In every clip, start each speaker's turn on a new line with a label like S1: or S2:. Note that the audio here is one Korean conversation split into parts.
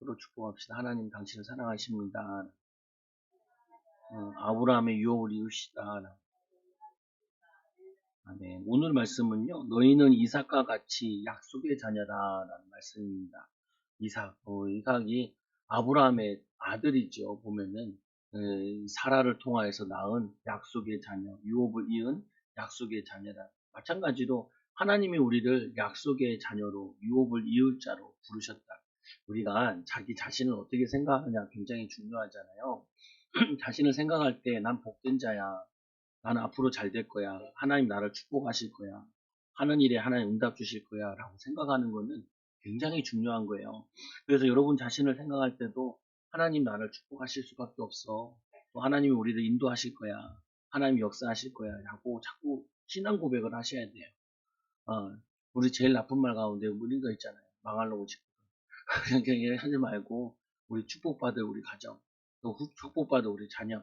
S1: 서로 축복합시다. 하나님 당신을 사랑하십니다. 아브라함의 유업을 이루시다. 아멘. 오늘 말씀은요, 너희는 이삭과 같이 약속의 자녀다라는 말씀입니다. 이삭이 아브라함의 아들이죠. 보면은 사라를 통하여서 낳은 약속의 자녀, 유업을 이은 약속의 자녀다. 마찬가지로 하나님이 우리를 약속의 자녀로 유업을 이을 자로 부르셨다. 우리가 자기 자신을 어떻게 생각하느냐 굉장히 중요하잖아요. 자신을 생각할 때 난 복된 자야. 나는 앞으로 잘 될 거야. 하나님 나를 축복하실 거야. 하는 일에 하나님 응답 주실 거야. 라고 생각하는 거는 굉장히 중요한 거예요. 그래서 여러분 자신을 생각할 때도 하나님 나를 축복하실 수밖에 없어. 또 하나님이 우리를 인도하실 거야. 하나님 역사하실 거야. 라고 자꾸 신앙 고백을 하셔야 돼요. 우리 제일 나쁜 말 가운데 우리는 거 있잖아요. 망할라고 짓고. 그냥 하지 말고 우리 축복받을 우리 가정, 또 축복받을 우리 자녀,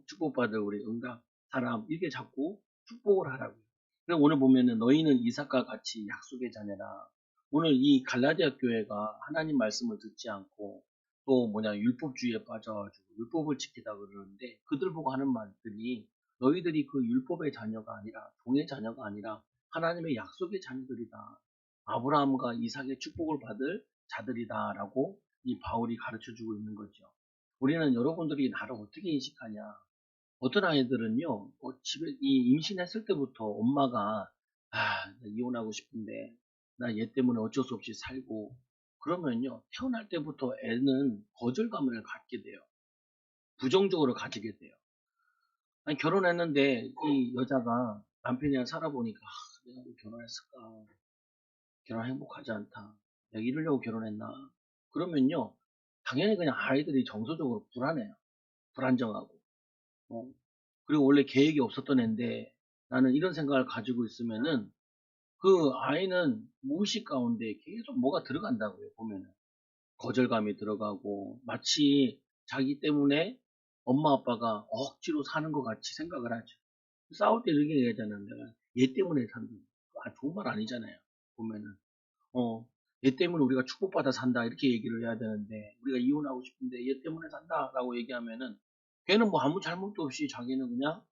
S1: 축복받을 우리 응답, 사람 이게 자꾸 축복을 하라고요. 그래서 오늘 보면은 너희는 이삭과 같이 약속의 자녀라. 오늘 이 갈라디아 교회가 하나님 말씀을 듣지 않고 또 율법주의에 빠져가지고 율법을 지키다 그러는데 그들 보고 하는 말들이 너희들이 그 율법의 자녀가 아니라 종의 자녀가 아니라 하나님의 약속의 자녀들이다. 아브라함과 이삭의 축복을 받을 자들이다라고 이 바울이 가르쳐 주고 있는 거죠. 우리는 여러분들이 나를 어떻게 인식하냐? 어떤 아이들은요, 집에 임신했을 때부터 엄마가 나 이혼하고 싶은데 나 얘 때문에 어쩔 수 없이 살고 그러면요 태어날 때부터 애는 거절감을 갖게 돼요. 부정적으로 가지게 돼요. 아니, 결혼했는데 이 여자가 남편이랑 살아보니까 내가 왜 결혼했을까? 결혼 행복하지 않다. 내가 이러려고 결혼했나? 그러면요, 당연히 그냥 아이들이 정서적으로 불안해요. 불안정하고. 어, 그리고 원래 계획이 없었던 애인데 나는 이런 생각을 가지고 있으면은 그 아이는 무의식 가운데 계속 뭐가 들어간다고요, 보면은. 거절감이 들어가고 마치 자기 때문에 엄마 아빠가 억지로 사는 것 같이 생각을 하죠. 싸울 때 이렇게 얘기하잖아요. 내가 얘 때문에 산다. 좋은 말 아니잖아요. 보면은. 어, 얘 때문에 우리가 축복받아 산다. 이렇게 얘기를 해야 되는데, 우리가 이혼하고 싶은데 얘 때문에 산다. 라고 얘기하면은, 걔는 뭐 아무 잘못도 없이 자기는 그냥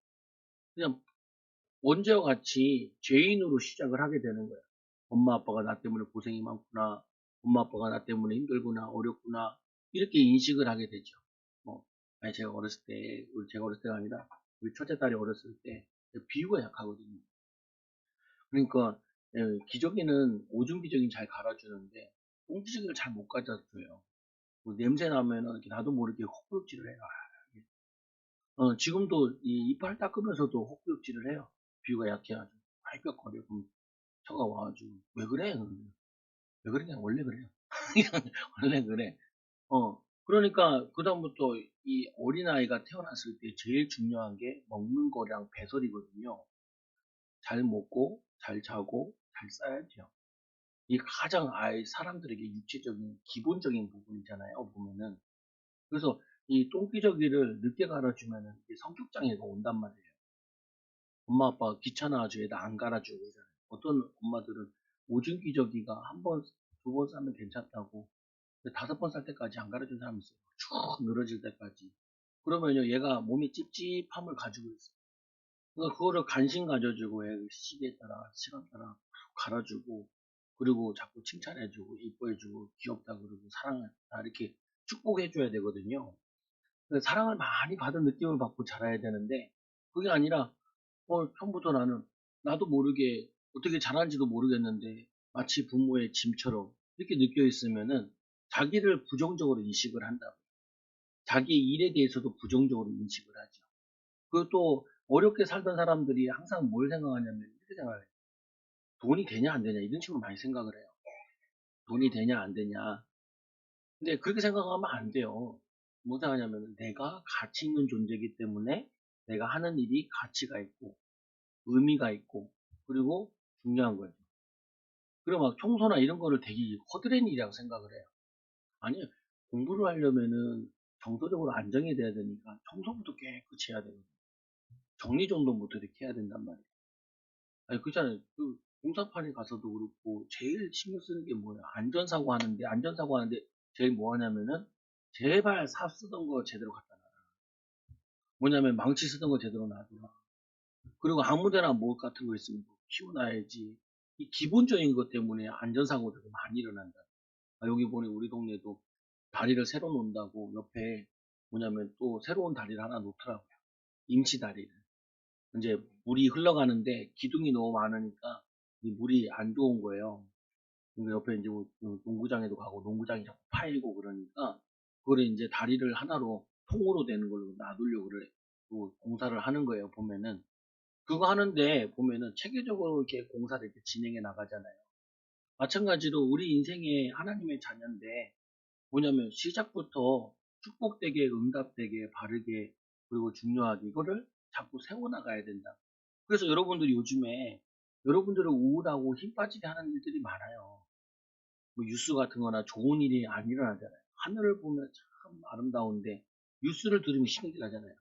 S1: 원죄와 같이 죄인으로 시작을 하게 되는 거야. 엄마 아빠가 나 때문에 고생이 많구나. 엄마 아빠가 나 때문에 힘들구나. 어렵구나. 이렇게 인식을 하게 되죠. 아니, 제가 어렸을 때가 아니라, 우리 첫째 딸이 어렸을 때, 비유가 약하거든요. 그러니까 기저귀는 오줌 기저귀는 잘 갈아주는데 똥기저귀를 잘 못 가져줘요. 뭐 냄새 나면은 이렇게 나도 모르게 헛구역질을 해요. 지금도 이 이빨 닦으면서도 헛구역질을 해요. 비유가 약해가지고 발벽거려. 그럼 처가 와가지고 왜 그래? 왜 그러냐? 원래 그래요. 원래 그래. 그러니까 그다음부터 이 어린아이가 태어났을 때 제일 중요한 게 먹는 거랑 배설이거든요. 잘 먹고 잘 자고 잘 싸야죠. 이 가장 사람들에게 육체적인 기본적인 부분이잖아요, 보면은. 그래서 이 똥기저귀를 늦게 갈아주면은 성격 장애가 온단 말이에요. 엄마 아빠가 귀찮아가지고 애들 안 갈아주고 그러잖아요. 어떤 엄마들은 오줌 기저귀가 한 번, 두 번 싸면 괜찮다고. 근데 5번 쌀 때까지 안 갈아준 사람이 있어요. 쭉 늘어질 때까지. 그러면요, 얘가 몸이 찝찝함을 가지고 있어요. 그러니까 그거를 관심 가져주고 애 시기에 따라, 시간 따라 갈아주고, 그리고 자꾸 칭찬해주고, 이뻐해주고, 귀엽다 그러고, 사랑한다, 이렇게 축복해줘야 되거든요. 그래서 사랑을 많이 받은 느낌을 받고 자라야 되는데, 그게 아니라, 처음부터 나도 모르게, 어떻게 자라는지도 모르겠는데, 마치 부모의 짐처럼, 이렇게 느껴 있으면은, 자기를 부정적으로 인식을 한다고. 자기 일에 대해서도 부정적으로 인식을 하죠. 그리고 또, 어렵게 살던 사람들이 항상 뭘 생각하냐면, 이렇게 생각해요. 돈이 되냐, 안 되냐, 이런 식으로 많이 생각을 해요. 돈이 되냐, 안 되냐. 근데 그렇게 생각하면 안 돼요. 뭐 생각하냐면 내가 가치 있는 존재이기 때문에 내가 하는 일이 가치가 있고 의미가 있고 그리고 중요한 거죠. 그리고 막 청소나 이런 거를 되게 허드렛 일이라고 생각을 해요. 아니요. 공부를 하려면은 정서적으로 안정이 돼야 되니까 청소부터 깨끗이 해야 되거든요. 정리정돈부터 이렇게 해야 된단 말이에요. 아니 그렇잖아요. 공사판에 가서도 그렇고 제일 신경 쓰는 게 뭐예요? 안전사고 하는데 제일 뭐 하냐면은 제발 삽 쓰던 거 제대로 갖다 놔라. 뭐냐면 망치 쓰던 거 제대로 놔둬라. 그리고 아무데나 뭐 같은 거 있으면 키워놔야지. 이 기본적인 것 때문에 안전사고들이 많이 일어난다. 여기 보니 우리 동네도 다리를 새로 놓는다고 옆에 뭐냐면 또 새로운 다리를 하나 놓더라고요. 임시 다리를. 이제 물이 흘러가는데 기둥이 너무 많으니까 이 물이 안 좋은 거예요. 근데 옆에 이제 뭐 농구장에도 가고 농구장이 자꾸 파이고 그러니까 그거를 이제 다리를 하나로 통으로 되는 걸로 놔두려고 그래. 또 공사를 하는 거예요, 보면은. 그거 하는데 보면은 체계적으로 이렇게 공사를 이렇게 진행해 나가잖아요. 마찬가지로 우리 인생의 하나님의 자녀인데 뭐냐면 시작부터 축복되게, 응답되게, 바르게, 그리고 중요하게 이거를 자꾸 세워나가야 된다. 그래서 여러분들이 요즘에 여러분들을 우울하고 힘 빠지게 하는 일들이 많아요. 뭐 뉴스 같은 거나 좋은 일이 안 일어나잖아요. 하늘을 보면 참 아름다운데 뉴스를 들으면 힘이 나잖아요.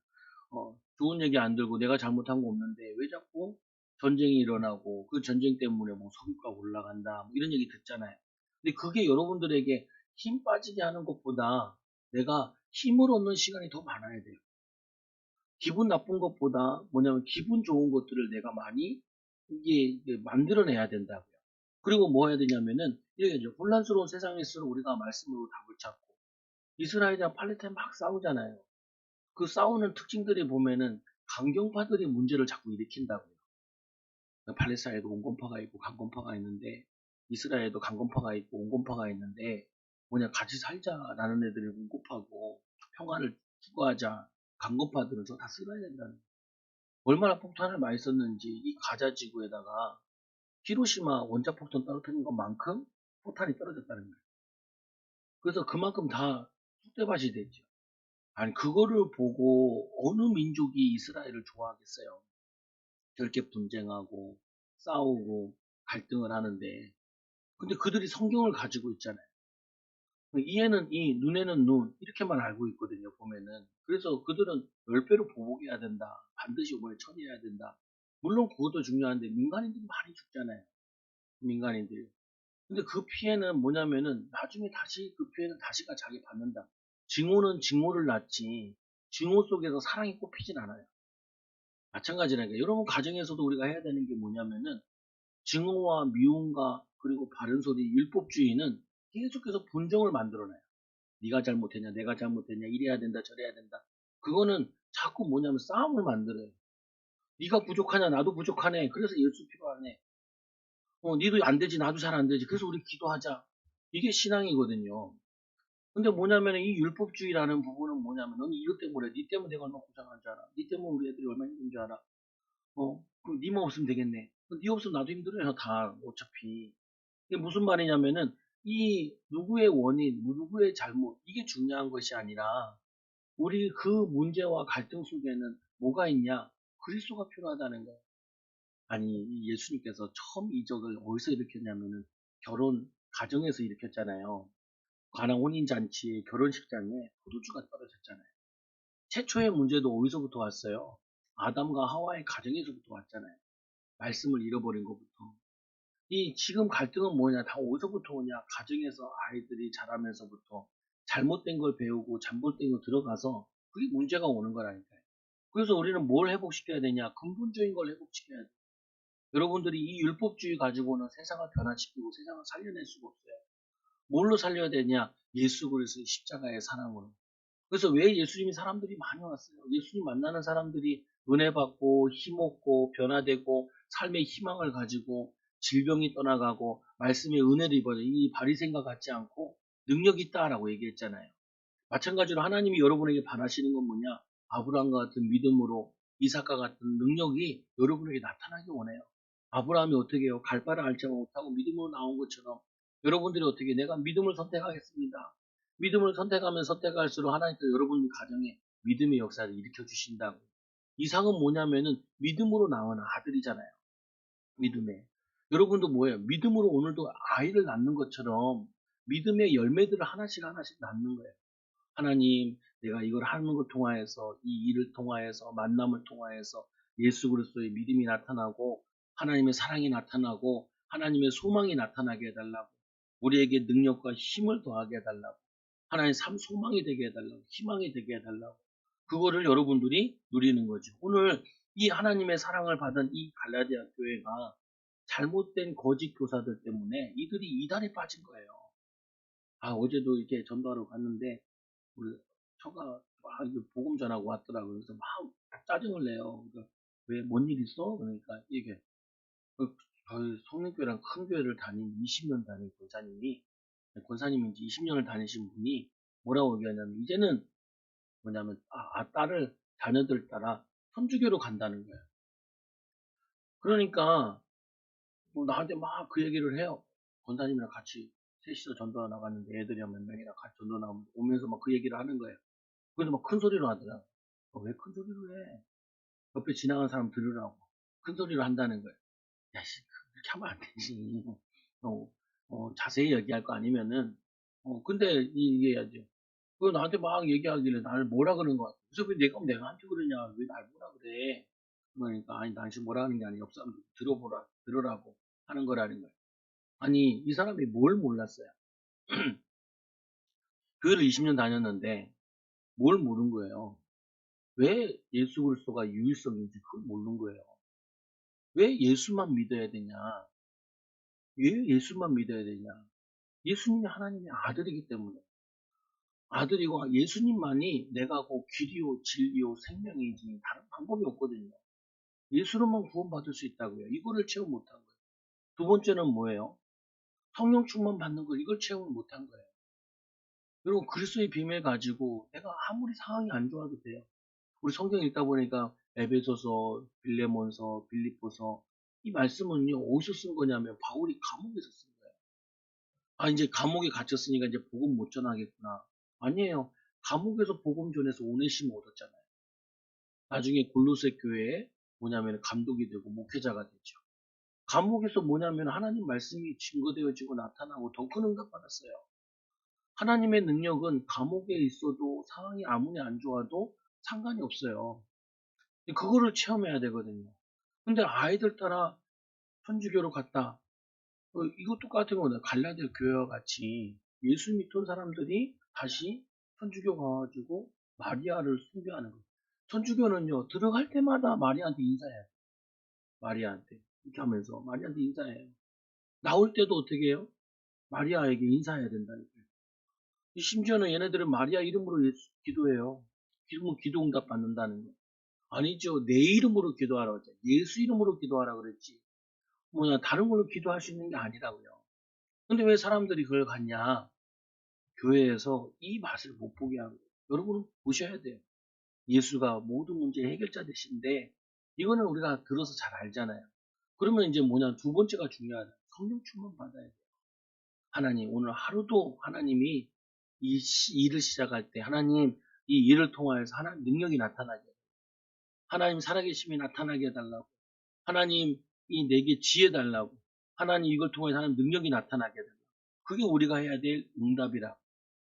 S1: 좋은 얘기 안 들고 내가 잘못한 거 없는데 왜 자꾸 전쟁이 일어나고 그 전쟁 때문에 뭐 석유가 올라간다 뭐 이런 얘기 듣잖아요. 근데 그게 여러분들에게 힘 빠지게 하는 것보다 내가 힘을 얻는 시간이 더 많아야 돼요. 기분 나쁜 것보다 뭐냐면 기분 좋은 것들을 내가 많이 이게 만들어내야 된다고요. 그리고 뭐 해야 되냐면은 이게 이제 혼란스러운 세상일수록 우리가 말씀으로 답을 찾고 이스라엘이랑 팔레스타인 막 싸우잖아요. 그 싸우는 특징들이 보면은 강경파들이 문제를 자꾸 일으킨다고요. 팔레스타인에도 온건파가 있고 강건파가 있는데 이스라엘에도 강건파가 있고 온건파가 있는데 뭐냐 같이 살자라는 애들이 온건파고 평화를 추구하자 강건파들은 저 다 쓸어야 된다는 거예요. 얼마나 폭탄을 많이 썼는지 이 가자 지구에다가 히로시마 원자폭탄 떨어뜨린 것만큼 폭탄이 떨어졌다는 거예요. 그래서 그만큼 다 쑥대밭이 됐죠. 아니 그거를 보고 어느 민족이 이스라엘을 좋아하겠어요. 저렇게 분쟁하고 싸우고 갈등을 하는데 근데 그들이 성경을 가지고 있잖아요. 이에는 이, 눈에는 눈 이렇게만 알고 있거든요. 보면은 그래서 그들은 10배로 보복해야 된다. 반드시 이번에 처리해야 된다. 물론 그것도 중요한데 민간인들이 많이 죽잖아요. 민간인들이. 근데 그 피해는 뭐냐면은 나중에 다시 그 피해는 다시가 자기 받는다. 증오는 증오를 낳지 증오 속에서 사랑이 꽃피진 않아요. 마찬가지라니까. 여러분 가정에서도 우리가 해야 되는 게 뭐냐면은 증오와 미움과 그리고 바른 소리 율법주의는 계속해서 분쟁을 만들어놔요. 네가 잘못했냐 내가 잘못했냐 이래야 된다 저래야 된다. 그거는 자꾸 뭐냐면 싸움을 만들어요. 네가 부족하냐 나도 부족하네. 그래서 예수 필요하네. 니도 안 되지 나도 잘 안 되지. 그래서 우리 기도하자. 이게 신앙이거든요. 근데 뭐냐면 이 율법주의라는 부분은 뭐냐면 너는 이것 때문에 네 때문에 내가 얼마나 고생한 줄 알아. 네 때문에 우리 애들이 얼마나 힘든 줄 알아. 그럼 니만 없으면 되겠네. 니 없으면 나도 힘들어요 다 어차피. 이게 무슨 말이냐면은 이 누구의 원인, 누구의 잘못 이게 중요한 것이 아니라 우리 그 문제와 갈등 속에는 뭐가 있냐? 그리스도가 필요하다는 거예요. 아니 예수님께서 처음 이적을 어디서 일으켰냐면은 결혼 가정에서 일으켰잖아요. 가나 혼인잔치의 결혼식장에 포도주가 떨어졌잖아요. 최초의 문제도 어디서부터 왔어요? 아담과 하와의 가정에서부터 왔잖아요. 말씀을 잃어버린 것부터. 이 지금 갈등은 뭐냐? 다 어디서부터 오냐? 가정에서 아이들이 자라면서부터 잘못된 걸 배우고 잘못된 걸 들어가서 그게 문제가 오는 거라니까요. 그래서 우리는 뭘 회복시켜야 되냐? 근본적인 걸 회복시켜야 돼. 여러분들이 이 율법주의 가지고는 세상을 변화시키고 세상을 살려낼 수가 없어요. 뭘로 살려야 되냐? 예수 그리스도의 십자가의 사랑으로. 그래서 왜 예수님이 사람들이 많이 왔어요? 예수님 만나는 사람들이 은혜 받고 힘없고 변화되고 삶의 희망을 가지고 질병이 떠나가고 말씀의 은혜를 입어요. 이 바리새인과 같지 않고 능력 있다라고 얘기했잖아요. 마찬가지로 하나님이 여러분에게 바라시는 건 뭐냐? 아브라함과 같은 믿음으로 이삭과 같은 능력이 여러분에게 나타나기 원해요. 아브라함이 어떻게 해요? 갈 바를 알지 못하고 믿음으로 나온 것처럼 여러분들이 어떻게 내가 믿음을 선택하겠습니다. 믿음을 선택하면 선택할수록 하나님께서 여러분 가정에 믿음의 역사를 일으켜 주신다고. 이상은 뭐냐면은 믿음으로 나온 아들이잖아요. 믿음에. 여러분도 뭐예요? 믿음으로 오늘도 아이를 낳는 것처럼 믿음의 열매들을 하나씩 하나씩 낳는 거예요. 하나님, 내가 이걸 하는 걸 통하여서, 이 일을 통하여서, 만남을 통하여서 예수 그리스도의 믿음이 나타나고, 하나님의 사랑이 나타나고, 하나님의 소망이 나타나게 해달라고, 우리에게 능력과 힘을 더하게 해달라고. 하나의 삶 소망이 되게 해달라고, 희망이 되게 해달라고. 그거를 여러분들이 누리는 거죠. 오늘 이 하나님의 사랑을 받은 이 갈라디아 교회가 잘못된 거짓 교사들 때문에 이들이 이단에 빠진 거예요. 어제도 이렇게 전도하러 갔는데 우리 처가 막 이거 복음 전하고 왔더라고요. 그래서 막 짜증을 내요. 그러니까 왜, 뭔 일 있어? 그러니까 이게 저희 성령교회랑 큰 교회를 20년 다닌 권사님인지 20년을 다니신 분이 뭐라고 얘기하냐면, 이제는 뭐냐면, 딸을 자녀들 따라 천주교로 간다는 거예요. 그러니까 뭐 나한테 막 그 얘기를 해요. 권사님이랑 같이 셋이서 전도가 나갔는데 애들이 몇 명이랑 같이 전도 나오면서 오면서 막 그 얘기를 하는 거예요. 그래서 막 큰 소리로 하더라. 왜 큰 소리로 해? 옆에 지나가는 사람 들으라고. 큰 소리로 한다는 거예요. 야, 씨, 그렇게 하면 안 되지. 어, 자세히 얘기할 거 아니면은, 근데 얘기해야죠. 그 나한테 막 얘기하길래 나를 뭐라 그러는 거야. 그래서 왜 내가 한테 그러냐. 왜 날 뭐라 그래. 그러니까, 아니, 당신 뭐라 하는 게 아니라 옆 사람들 들으라고 하는 거라는 거예요. 아니, 이 사람이 뭘 몰랐어요. 교회를 20년 다녔는데, 뭘 모르는 거예요. 왜 예수 그리스도가 유일성인지 그걸 모르는 거예요. 왜 예수만 믿어야 되냐? 왜 예수만 믿어야 되냐? 예수님이 하나님의 아들이기 때문에. 아들이고 예수님만이 내가 곧 길이요 진리요 생명이지 다른 방법이 없거든요. 예수로만 구원받을 수 있다고요. 이거를 체험 못한 거예요. 두 번째는 뭐예요? 성령 충만 받는 걸, 이걸 체험을 못한 거예요. 여러분, 그리스도의 비밀 가지고 내가 아무리 상황이 안 좋아도 돼요. 우리 성경 읽다 보니까 에베소서, 빌레몬서, 빌립보서, 이 말씀은요 어디서 쓴 거냐면 바울이 감옥에서 쓴 거예요. 이제 감옥에 갇혔으니까 이제 복음 못 전하겠구나. 아니에요. 감옥에서 복음 전해서 오네시모 얻었잖아요. 나중에 골로새 교회에 뭐냐면 감독이 되고 목회자가 되죠. 감옥에서 뭐냐면 하나님 말씀이 증거되어지고 나타나고 더 큰 응답 받았어요. 하나님의 능력은 감옥에 있어도 상황이 아무리 안 좋아도 상관이 없어요. 그거를 체험해야 되거든요. 근데 아이들 따라 천주교로 갔다. 이거 똑같은 거다. 갈라디아 교회와 같이 예수 믿던 사람들이 다시 천주교 가가지고 마리아를 숭배하는 거예요. 천주교는요, 들어갈 때마다 마리아한테 인사해요. 마리아한테. 이렇게 하면서 마리아한테 인사해요. 나올 때도 어떻게 해요? 마리아에게 인사해야 된다니까요. 심지어는 얘네들은 마리아 이름으로 기도해요. 그러면 기도 응답 받는다는 거. 아니죠. 내 이름으로 기도하라고 했죠. 예수 이름으로 기도하라 그랬지. 다른 걸로 기도할 수 있는 게 아니라고요. 근데 왜 사람들이 그걸 갖냐? 교회에서 이 맛을 못 보게 하는 거예요. 여러분은 보셔야 돼요. 예수가 모든 문제의 해결자 되신데, 이거는 우리가 들어서 잘 알잖아요. 그러면 이제 두 번째가 중요하다. 성령 충만 받아야 돼요. 하나님, 오늘 하루도 하나님이 이 일을 시작할 때, 하나님, 이 일을 통하여서 하나님 능력이 나타나게 해요. 하나님 살아계심이 나타나게 해달라고. 하나님, 이 내게 지혜 달라고. 하나님, 이걸 통해서 하나님 능력이 나타나게 해달라고. 그게 우리가 해야 될 응답이라.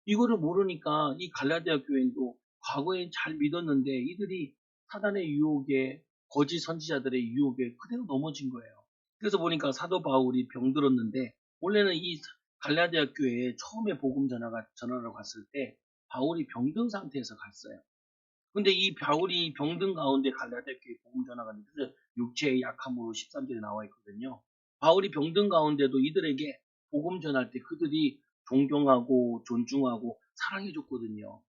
S1: 이거를 모르니까 이 갈라디아 교회도 과거엔 잘 믿었는데 이들이 사단의 유혹에, 거짓 선지자들의 유혹에 그대로 넘어진 거예요. 그래서 보니까 사도 바울이 병들었는데, 원래는 이 갈라디아 교회에 처음에 복음 전하러 갔을 때 바울이 병든 상태에서 갔어요. 근데 이 바울이 병든 가운데 갈라디아 교회 복음 전하가 그래서 육체의 약함으로 13절에 나와 있거든요. 바울이 병든 가운데도 이들에게 복음 전할 때 그들이 존경하고 존중하고 사랑해 줬거든요.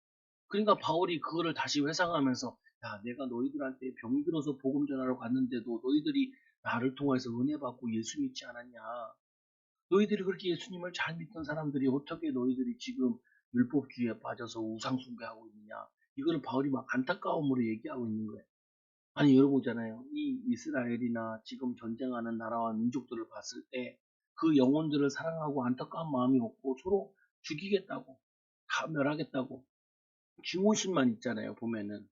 S1: 그러니까 바울이 그거를 다시 회상하면서, 야, 내가 너희들한테 병들어서 복음 전하러 갔는데도 너희들이 나를 통해서 은혜 받고 예수 믿지 않았냐. 너희들이 그렇게 예수님을 잘 믿던 사람들이 어떻게 너희들이 지금 율법주의에 빠져서 우상 숭배하고 있느냐. 이거를 바울이 막 안타까움으로 얘기하고 있는 거예요. 아니, 여러분 보잖아요. 이 이스라엘이나 지금 전쟁하는 나라와 민족들을 봤을 때 그 영혼들을 사랑하고 안타까운 마음이 없고 서로 죽이겠다고, 다 멸하겠다고 증오심만 있잖아요. 보면은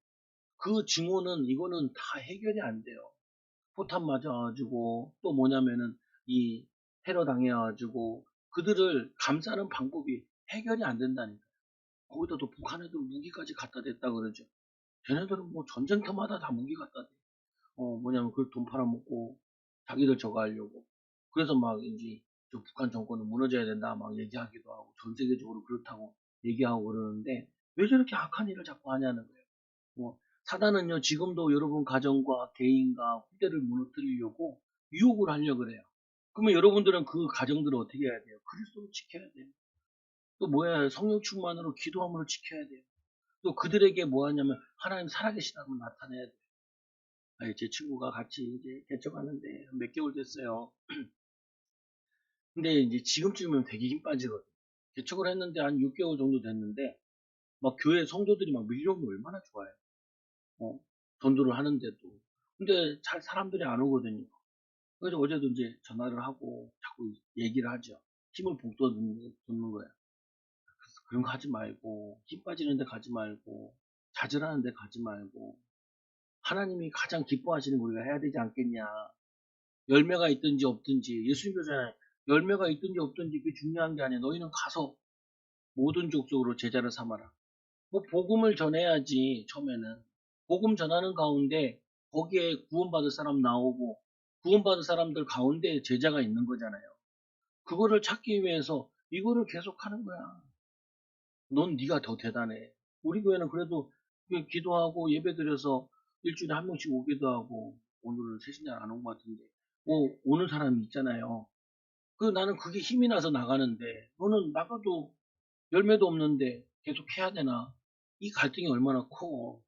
S1: 그 증오는, 이거는 다 해결이 안 돼요. 포탄 맞아가지고 또 뭐냐면은 이 테러 당해가지고 그들을 감싸는 방법이 해결이 안 된다니까. 거기다 또 북한에도 무기까지 갖다 댔다 그러죠. 걔네들은 뭐 전쟁터마다 다 무기 갖다 대. 뭐냐면 그걸 돈 팔아먹고 자기들 저거 하려고. 그래서 막 이제 저 북한 정권은 무너져야 된다 막 얘기하기도 하고 전 세계적으로 그렇다고. 얘기하고 그러는데 왜 저렇게 악한 일을 자꾸 하냐는 거예요. 뭐 사단은요 지금도 여러분 가정과 개인과 후대를 무너뜨리려고 유혹을 하려고 그래요. 그러면 여러분들은 그 가정들을 어떻게 해야 돼요? 그리스도로 지켜야 돼요. 또 뭐야 성령 충만으로 기도함으로 지켜야 돼요. 또 그들에게 뭐 하냐면 하나님 살아계시다고 나타내야 돼요. 아니, 제 친구가 같이 이제 개척하는데 몇 개월 됐어요. 근데 이제 지금쯤이면 되게 힘 빠지거든요. 개척을 했는데 한 6개월 정도 됐는데 막 교회 성도들이 막 밀려오면 얼마나 좋아요. 어, 전도를 하는데도. 근데 잘 사람들이 안 오거든요. 그래서 어제도 이제 전화를 하고 자꾸 얘기를 하죠. 힘을 북돋는 거예요. 그래서 그런 거 하지 말고, 힘 빠지는 데 가지 말고, 좌절하는 데 가지 말고, 하나님이 가장 기뻐하시는 거 우리가 해야 되지 않겠냐. 열매가 있든지 없든지, 예수님께서는 열매가 있든지 없든지 그게 중요한 게 아니야. 너희는 가서 모든 족속으로 제자를 삼아라. 뭐 복음을 전해야지 처음에는 복음 전하는 가운데 거기에 구원받을 사람 나오고 구원받을 사람들 가운데 제자가 있는 거잖아요. 그거를 찾기 위해서 이거를 계속하는 거야. 넌 네가 더 대단해. 우리 교회는 그래도 기도하고 예배드려서 일주일에 한 명씩 오기도 하고 오늘은 세신날 안 온 것 같은데 뭐 오는 사람이 있잖아요. 나는 그게 힘이 나서 나가는데 너는 나가도 열매도 없는데 계속 해야 되나? 이 갈등이 얼마나 커.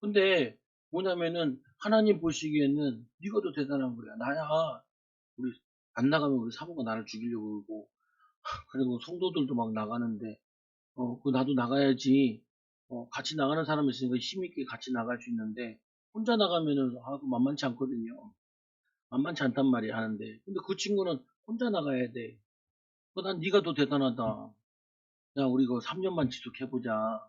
S1: 근데 뭐냐면은 하나님 보시기에는 네가 더 대단한 거야. 나야. 우리 안 나가면 우리 사모가 나를 죽이려고 그러고 그리고 성도들도 막 나가는데 나도 나가야지. 같이 나가는 사람이 있으니까 힘있게 같이 나갈 수 있는데 혼자 나가면은 그 만만치 않거든요. 만만치 않단 말이야 하는데 근데 그 친구는 혼자 나가야 돼. 난 네가 더 대단하다. 야 우리 그 3년만 지속해보자.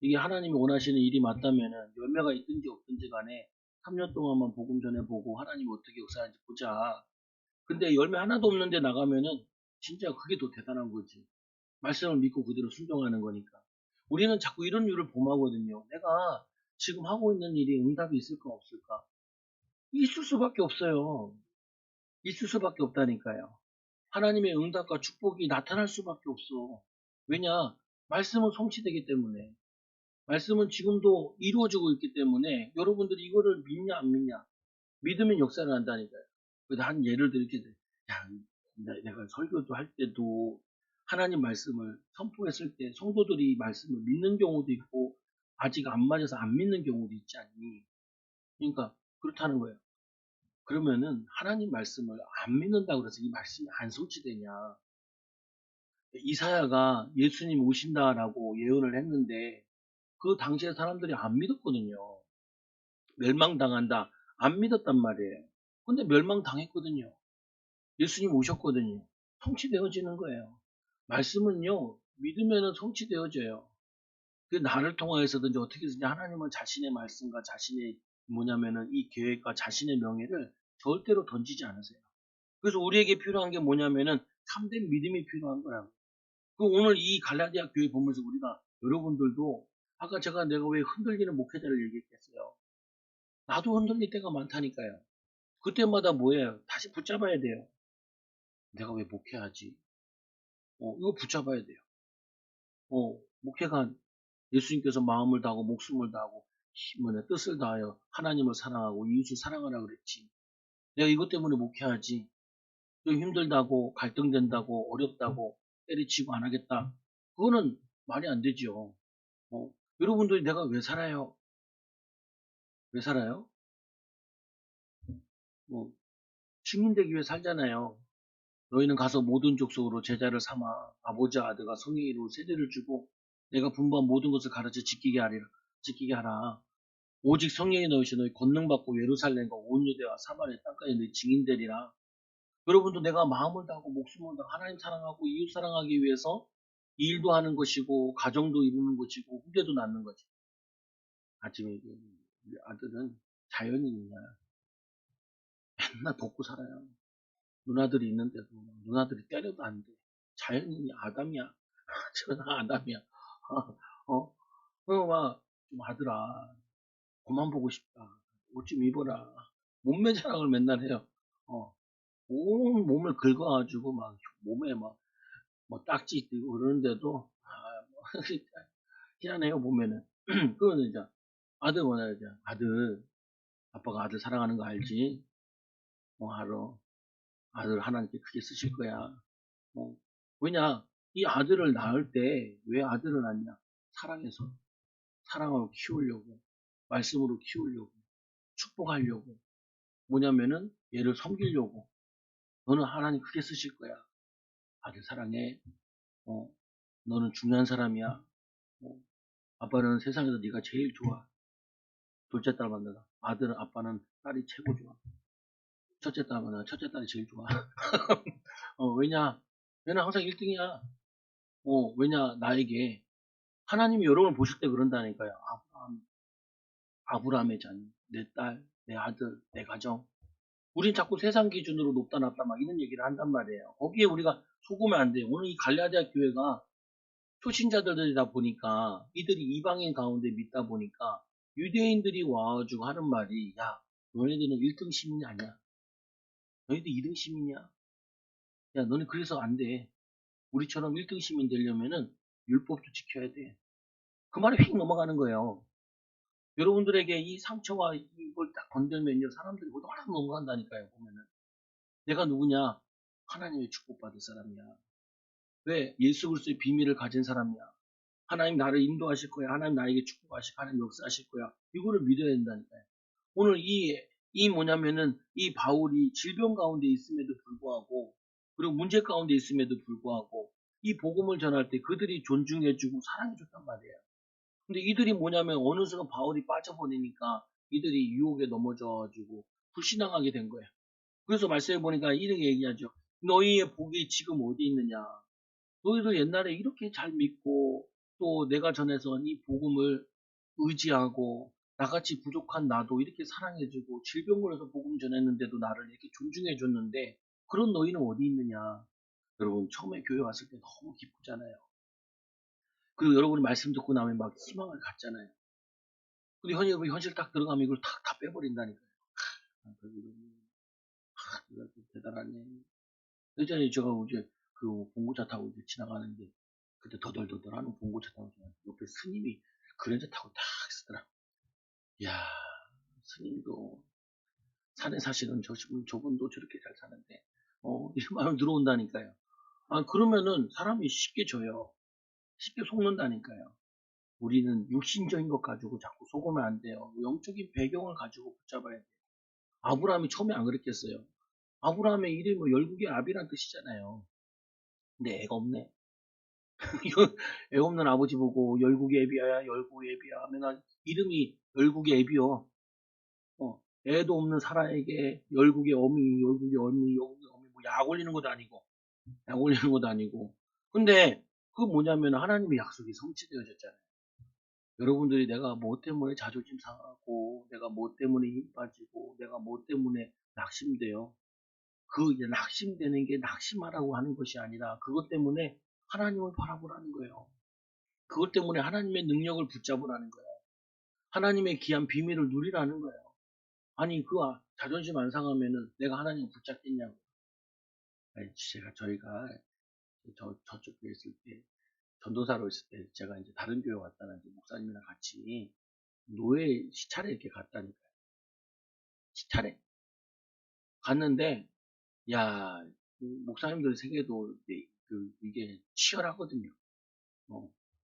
S1: 이게 하나님이 원하시는 일이 맞다면은 열매가 있든지 없든지 간에 3년 동안만 복음 전해보고 하나님이 어떻게 역사하는지 보자. 근데 열매 하나도 없는데 나가면은 진짜 그게 더 대단한 거지. 말씀을 믿고 그대로 순종하는 거니까. 우리는 자꾸 이런 일을 범하거든요. 내가 지금 하고 있는 일이 응답이 있을까 없을까? 있을 수밖에 없어요. 있을 수밖에 없다니까요. 하나님의 응답과 축복이 나타날 수밖에 없어. 왜냐? 말씀은 성취되기 때문에. 말씀은 지금도 이루어지고 있기 때문에 여러분들이 이거를 믿냐 안 믿냐 믿으면 역사를 한다니까요. 그래서 한 예를 들게 돼. 야, 내가 설교도 할 때도 하나님 말씀을 선포했을 때 성도들이 말씀을 믿는 경우도 있고 아직 안 맞아서 안 믿는 경우도 있지 않니? 그러니까 그렇다는 거예요. 그러면은 하나님 말씀을 안 믿는다고 그래서 이 말씀이 안 성취되냐? 이사야가 예수님 오신다라고 예언을 했는데 그 당시에 사람들이 안 믿었거든요. 멸망당한다. 안 믿었단 말이에요. 근데 멸망당했거든요. 예수님 오셨거든요. 성취되어지는 거예요. 말씀은요, 믿으면 성취되어져요. 그 나를 통하여서든지 어떻게든지 하나님은 자신의 말씀과 자신의 뭐냐면은 이 계획과 자신의 명예를 절대로 던지지 않으세요. 그래서 우리에게 필요한 게 뭐냐면은 참된 믿음이 필요한 거라고. 오늘 이 갈라디아 교회 보면서 우리가 여러분들도 아까 내가 왜 흔들리는 목회자를 얘기했겠어요. 나도 흔들릴 때가 많다니까요. 그때마다 뭐예요? 다시 붙잡아야 돼요. 내가 왜 목회하지? 이거 붙잡아야 돼요. 목회가 예수님께서 마음을 다하고 목숨을 다하고 뜻을 다하여 하나님을 사랑하고 이웃을 사랑하라 그랬지. 내가 이것 때문에 목회하지. 좀 힘들다고 갈등된다고 어렵다고 때리치고 안 하겠다. 그거는 말이 안 되죠. 여러분들이 내가 왜 살아요? 왜 살아요? 뭐 증인되기 위해 살잖아요. 너희는 가서 모든 족속으로 제자를 삼아 아버지와 아들과 성령의 이름으로 세례를 주고 내가 분부한 모든 것을 가르쳐 지키게 하라. 오직 성령이 너희시 너희 권능 받고 예루살렘과 온 유대와 사마리아 땅까지 너희 증인되리라. 여러분도 내가 마음을 다하고 목숨을 다하고 하나님 사랑하고 이웃 사랑하기 위해서 일도 하는 것이고 가정도 이루는 것이고 후대도 낳는 거지. 아침에 우리 아들은 자연인이냐 맨날 벗고 살아요. 누나들이 있는데도 누나들이 때려도 안 돼. 자연인이 아담이야. 저는 아담이야. 어? 좀 아들아, 그만 보고 싶다. 옷 좀 입어라. 몸매 자랑을 맨날 해요. 어, 온 몸을 긁어가지고 막 몸에 막 뭐 딱지 있고 그러는데도 희한해요, 보면은. 그거는 이제 아들 원하죠. 아들, 아빠가 아들 사랑하는 거 알지? 알아. 아들 하나님께 크게 쓰실 거야. 어, 왜냐, 이 아들을 낳을 때 왜 아들을 낳냐? 사랑해서, 사랑으로 키우려고, 말씀으로 키우려고, 축복하려고, 뭐냐면은 얘를 섬기려고. 너는 하나님 크게 쓰실 거야. 아들 사랑해. 어, 너는 중요한 사람이야. 아빠는 세상에서 네가 제일 좋아. 둘째 딸 만나다. 아들은 아빠는 딸이 최고 좋아. 첫째 딸 만나다. 첫째 딸이 제일 좋아. 왜냐? 얘는 항상 1등이야. 왜냐? 나에게 하나님이 여러분을 보실 때 그런다니까요. 아브라함의 자녀, 내 딸, 내 아들, 내 가정. 우린 자꾸 세상 기준으로 높다 낮다 막 이런 얘기를 한단 말이에요. 거기에 우리가 속으면 안 돼요. 오늘 이 갈라디아 교회가 초신자들이다 보니까 이들이 이방인 가운데 믿다 보니까 유대인들이 와가지고 하는 말이 야 너네들은 1등 시민이 아니야. 너희들 2등 시민이야. 야 너네 그래서 안 돼. 우리처럼 1등 시민 되려면은 율법도 지켜야 돼. 그 말이 휙 넘어가는 거예요. 여러분들에게 이 상처와 이걸 딱 건들면요 사람들이 오도락 넘어간다니까요. 보면은 내가 누구냐? 하나님의 축복받을 사람이야. 왜? 예수 그리스도의 비밀을 가진 사람이야. 하나님 나를 인도하실 거야. 하나님 나에게 축복하실 거야. 하나님 역사하실 거야. 이거를 믿어야 된다니까요. 오늘 이 뭐냐면은 이 바울이 질병 가운데 있음에도 불구하고 그리고 문제 가운데 있음에도 불구하고 이 복음을 전할 때 그들이 존중해주고 사랑해줬단 말이에요. 근데 이들이 뭐냐면 어느 순간 바울이 빠져버리니까 이들이 유혹에 넘어져가지고 불신앙하게 된 거예요. 그래서 말씀해 보니까 이렇게 얘기하죠. 너희의 복이 지금 어디 있느냐? 너희도 옛날에 이렇게 잘 믿고 또 내가 전해선 이 복음을 의지하고 나같이 부족한 나도 이렇게 사랑해주고 질병 걸려서 복음 전했는데도 나를 이렇게 존중해줬는데 그런 너희는 어디 있느냐? 여러분 처음에 교회 왔을 때 너무 기쁘잖아요. 그리고 여러분이 말씀 듣고 나면 막 희망을 갖잖아요. 근데 현실 딱 들어가면 이걸 다 빼버린다니까요. 이거 대단하네. 예전에 제가 이제 그 봉고차 타고 이제 지나가는데 그때 더덜더덜하는 봉고차 타고 옆에 스님이 그랜저 타고 딱 쓰더라. 이야 스님도 산에 사시는 저분도 저렇게 잘 사는데 이런 마음 들어온다니까요. 그러면은 사람이 쉽게 져요. 쉽게 속는다니까요. 우리는 육신적인 것 가지고 자꾸 속으면 안 돼요. 영적인 배경을 가지고 붙잡아야 돼요. 아브라함이 처음에 안 그랬겠어요. 아브라함의 이름이 뭐 열국의 아비란 뜻이잖아요. 근데 애가 없네. 애 없는 아버지 보고 열국의 애비야, 열국의 애비야 하면 이름이 열국의 애비요. 애도 없는 사라에게 열국의 어미, 열국의 어미, 열국의 어미 뭐 약 올리는 것도 아니고, 약 올리는 것도 아니고. 근데 그 뭐냐면 하나님의 약속이 성취되어졌잖아요. 여러분들이 내가 뭐 때문에 자존심 상하고, 내가 뭐 때문에 힘 빠지고, 내가 뭐 때문에 낙심돼요. 그 낙심되는 게 낙심하라고 하는 것이 아니라 그것 때문에 하나님을 바라보라는 거예요. 그것 때문에 하나님의 능력을 붙잡으라는 거예요. 하나님의 귀한 비밀을 누리라는 거예요. 아니 자존심 안 상하면은 내가 하나님을 붙잡겠냐고. 아니, 저희가 저쪽 교회 있을 때 전도사로 있을 때 제가 이제 다른 교회 왔다가 이제 목사님이랑 같이 노예 시찰에 이렇게 갔다니까요. 시찰에 갔는데 야 목사님들 세계도 이게 치열하거든요. 어,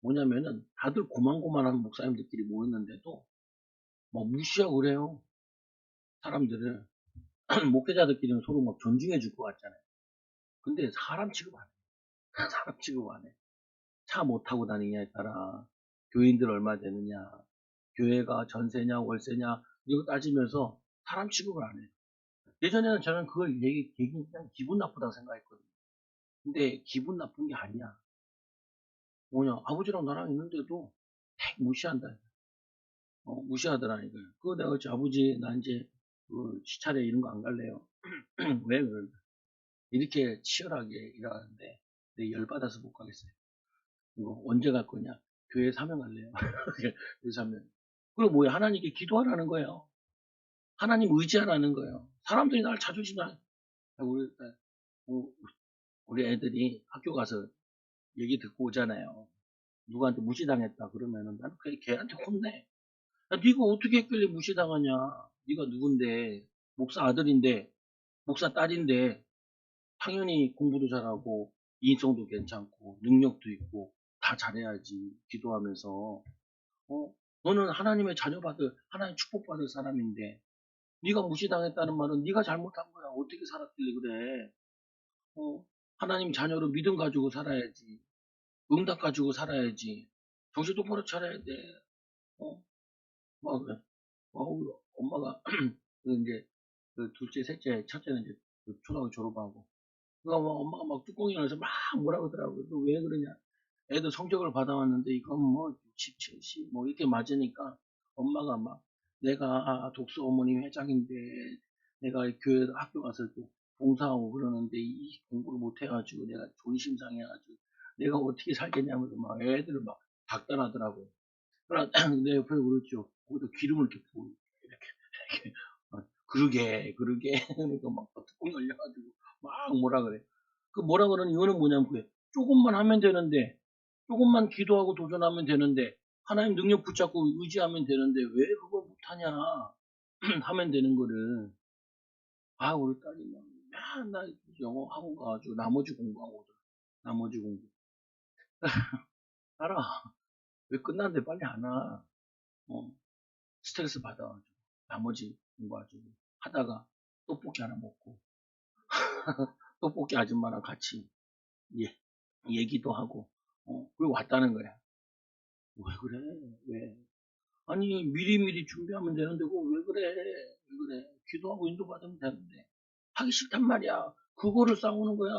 S1: 뭐냐면은 다들 고만고만한 목사님들끼리 모였는데도 막 무시하고 그래요. 사람들을 목회자들끼리는 서로 막 존중해 줄 것 같잖아요. 근데 사람 취급 안 해. 사람 취급 안 해. 차 못 타고 다니냐에 따라 교인들 얼마 되느냐, 교회가 전세냐 월세냐 이거 따지면서 사람 취급을 안 해. 예전에는 저는 그걸 그냥 기분 나쁘다고 생각했거든요. 근데 기분 나쁜 게 아니야. 뭐냐 아버지랑 나랑 있는데도 딱 무시한다. 무시하더라니까요. 그거 내가 아버지 나 이제 그 시찰에 이런 거 안 갈래요. 왜 그런다. 이렇게 치열하게 일하는데 내 열받아서 못 가겠어요. 이거 언제 갈 거냐? 교회 사명 갈래요. 교회 사명. 그리고 뭐야? 하나님께 기도하라는 거예요. 하나님 의지하라는 거예요. 사람들이 날 자존심 우리, 우리 애들이 학교 가서 얘기 듣고 오잖아요. 누구한테 무시당했다 그러면은 나는 그냥 걔한테 혼내. 야, 네가 어떻게 했길래 무시당하냐? 네가 누군데? 목사 아들인데, 목사 딸인데, 당연히 공부도 잘하고, 인성도 괜찮고, 능력도 있고, 다 잘해야지. 기도하면서. 어? 너는 하나님의 자녀받을, 하나님 축복받을 사람인데, 네가 무시당했다는 말은 네가 잘못한 거야. 어떻게 살았길래 그래? 어? 하나님 자녀로 믿음 가지고 살아야지. 응답 가지고 살아야지. 정신 똑바로 차려야 돼. 어? 막, 엄마가, 그 이제, 그 둘째, 셋째, 첫째는 이제 그 초등학교 졸업하고. 그러니까 막 엄마가 막 뚜껑이 열려서 막 뭐라 그러더라고요. 너 왜 그러냐. 애들 성적을 받아왔는데 이건 뭐 60, 70, 뭐 이렇게 맞으니까 엄마가 막 내가 독서 어머니 회장인데 내가 교회 학교 가서 또 봉사하고 그러는데 이 공부를 못 해가지고 내가 존심상해가지고 내가 어떻게 살겠냐면서 막 애들을 막 닥달하더라고요. 그러나 내 옆에 그랬죠. 거기다 기름을 이렇게 부어. 이렇게. 그러게. 그러니까 막 뚜껑 열려가지고 막 뭐라 그래. 그 뭐라 그러는 이유는 뭐냐면 그게 조금만 하면 되는데, 조금만 기도하고 도전하면 되는데, 하나님 능력 붙잡고 의지하면 되는데, 왜 그걸 못하냐. 하면 되는 거를. 우리 딸이 막 맨날 영어 학원 가가지고 나머지 공부하고 오더라. 나머지 공부. 알아. 왜 끝났는데 빨리 안 와. 어, 스트레스 받아가지고. 나머지 공부가지고. 하다가 떡볶이 하나 먹고. 떡볶이 아줌마랑 같이 예, 얘기도 하고, 그리고 왔다는 거야. 왜 그래? 왜? 아니, 미리미리 준비하면 되는데, 그거 왜 그래? 왜 그래? 기도하고 인도받으면 되는데. 하기 싫단 말이야. 그거를 싸우는 거야.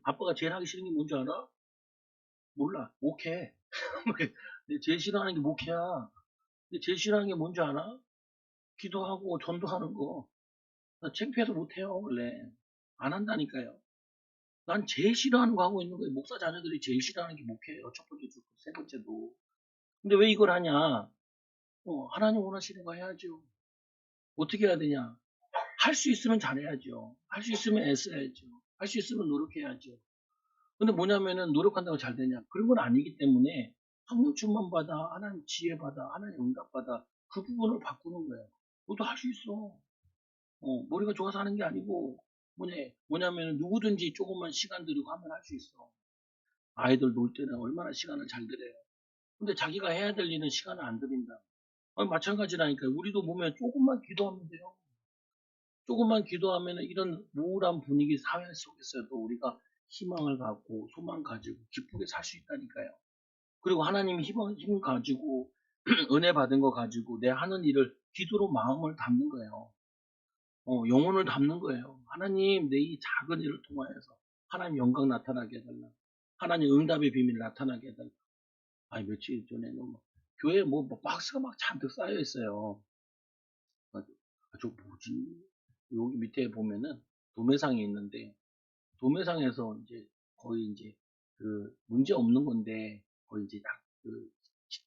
S1: 아빠가 제일 하기 싫은 게 뭔지 알아? 몰라. 목회. 근데 제일 싫어하는 게 목회야. 근데 제일 싫어하는 게 뭔지 알아? 기도하고 전도하는 거. 나 창피해서 못해요, 원래. 안 한다니까요. 난 제일 싫어하는 거 하고 있는 거예요. 목사 자녀들이 제일 싫어하는 게 목회예요. 첫 번째, 세 번째도. 근데 왜 이걸 하냐? 하나님 원하시는 거 해야죠. 어떻게 해야 되냐? 할 수 있으면 잘해야죠. 할 수 있으면 애써야죠. 할 수 있으면 노력해야죠. 근데 뭐냐면은 노력한다고 잘 되냐? 그런 건 아니기 때문에 성령 충만 받아, 하나님 지혜 받아, 하나님 응답 받아, 그 부분을 바꾸는 거예요. 너도 할 수 있어. 머리가 좋아서 하는 게 아니고, 뭐냐면은 누구든지 조금만 시간 들이고 하면 할 수 있어. 아이들 놀 때는 얼마나 시간을 잘 들여요. 근데 자기가 해야 될 일은 시간을 안 들인다. 마찬가지라니까요. 우리도 보면 조금만 기도하면 돼요. 조금만 기도하면 이런 우울한 분위기 사회 속에서도 우리가 희망을 갖고 소망 가지고 기쁘게 살 수 있다니까요. 그리고 하나님이 힘 가지고 은혜 받은 거 가지고 내 하는 일을 기도로 마음을 담는 거예요. 영혼을 담는 거예요. 하나님 내 이 작은 일을 통하여서 하나님 영광 나타나게 해달라. 하나님 응답의 비밀 나타나게 해달라. 아니 며칠 전에는 교회에 뭐 박스가 막 잔뜩 쌓여 있어요. 저 뭐지? 여기 밑에 보면은 도매상이 있는데 도매상에서 이제 거의 이제 그 문제 없는 건데 거의 이제 그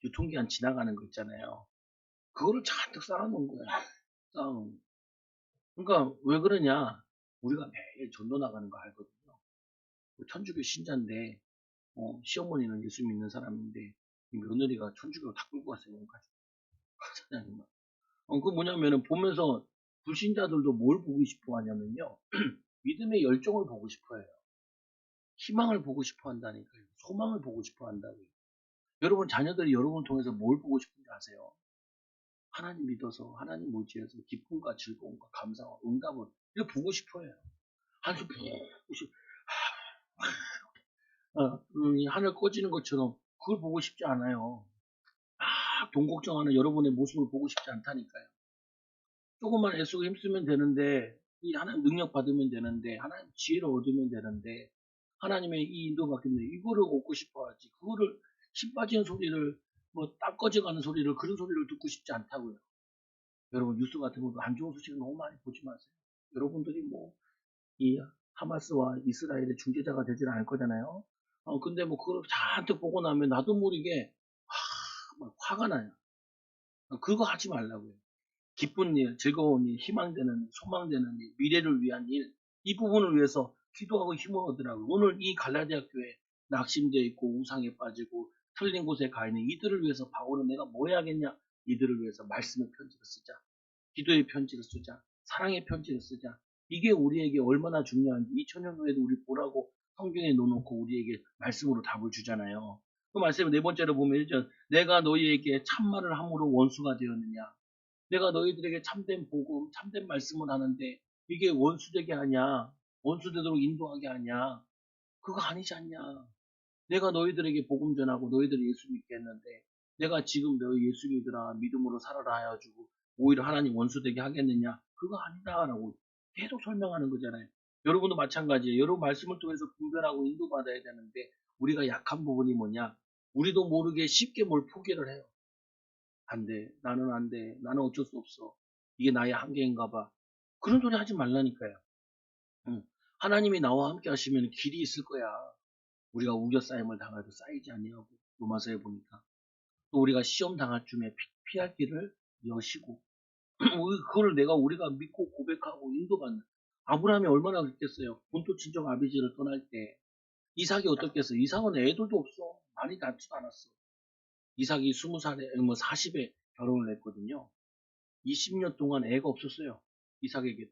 S1: 유통기한 지나가는 거 있잖아요. 그거를 잔뜩 쌓아놓은 거야. 쌓아놓은. 거. 그러니까 왜 그러냐? 우리가 매일 전도 나가는 거 알거든요. 천주교 신자인데 시어머니는 예수 믿는 사람인데 이 며느리가 천주교로 다 끌고 갔어요. 가지고 사장님. 그 뭐냐면은 보면서 불신자들도 뭘 보고 싶어 하냐면요. 믿음의 열정을 보고 싶어 해요. 희망을 보고 싶어 한다니까요. 소망을 보고 싶어 한다고요. 여러분 자녀들이 여러분을 통해서 뭘 보고 싶은지 아세요? 하나님 믿어서 하나님 의지해서 기쁨과 즐거움과 감사와 응답을 이거 보고 싶어 해요. 한숨 푹 쉬- 하늘 꺼지는 것처럼 그걸 보고 싶지 않아요. 돈 걱정하는 여러분의 모습을 보고 싶지 않다니까요. 조금만 애쓰고 힘쓰면 되는데, 이 하나님 능력 받으면 되는데, 하나님 지혜를 얻으면 되는데, 하나님의 이 인도 받겠네. 이거를 얻고 싶어 하지. 그거를 힘 빠지는 소리를, 딱 꺼져가는 소리를, 그런 소리를 듣고 싶지 않다고요. 여러분, 뉴스 같은 것도 안 좋은 소식을 너무 많이 보지 마세요. 여러분들이 이 하마스와 이스라엘의 중재자가 되지는 않을 거잖아요. 근데 그걸 잔뜩 보고 나면 나도 모르게, 막 화가 나요. 그거 하지 말라고요. 기쁜 일, 즐거운 일, 희망되는 일, 소망되는 일, 미래를 위한 일, 이 부분을 위해서 기도하고 힘을 얻으라고. 오늘 이 갈라디아 교회 낙심되어 있고 우상에 빠지고 틀린 곳에 가 있는 이들을 위해서 바울은 내가 뭐 해야겠냐? 이들을 위해서 말씀의 편지를 쓰자. 기도의 편지를 쓰자. 사랑의 편지를 쓰자. 이게 우리에게 얼마나 중요한지 2000년 후에도 우리 보라고 성경에 놓아놓고 우리에게 말씀으로 답을 주잖아요. 그 말씀을 네 번째로 보면 1절 내가 너희에게 참말을 함으로 원수가 되었느냐. 내가 너희들에게 참된 복음, 참된 말씀을 하는데 이게 원수되게 하냐? 원수되도록 인도하게 하냐? 그거 아니지 않냐? 내가 너희들에게 복음 전하고 너희들이 예수 믿게 했는데 내가 지금 너희 예수 믿으라 믿음으로 살아라 하여주고 오히려 하나님 원수 되게 하겠느냐? 그거 아니다라고 계속 설명하는 거잖아요. 여러분도 마찬가지예요. 여러분 말씀을 통해서 분별하고 인도받아야 되는데 우리가 약한 부분이 뭐냐? 우리도 모르게 쉽게 뭘 포기를 해요. 안 돼. 나는 안 돼. 나는 어쩔 수 없어. 이게 나의 한계인가 봐. 그런 소리 하지 말라니까요. 응. 하나님이 나와 함께 하시면 길이 있을 거야. 우리가 우겨싸임을 당해도 쌓이지 아니하고 로마서에 보니까 또 우리가 시험 당할 쯤에 피할 길을 여시고 그걸 우리가 믿고 고백하고 인도받는 아브라함이 얼마나 그랬겠어요. 본토 친정 아비지를 떠날 때 이삭이 어떻겠어요. 이삭은 애들도 없어. 많이 낳지도 않았어. 이삭이 20살에 뭐 40에 결혼을 했거든요. 20년 동안 애가 없었어요. 이삭에게도.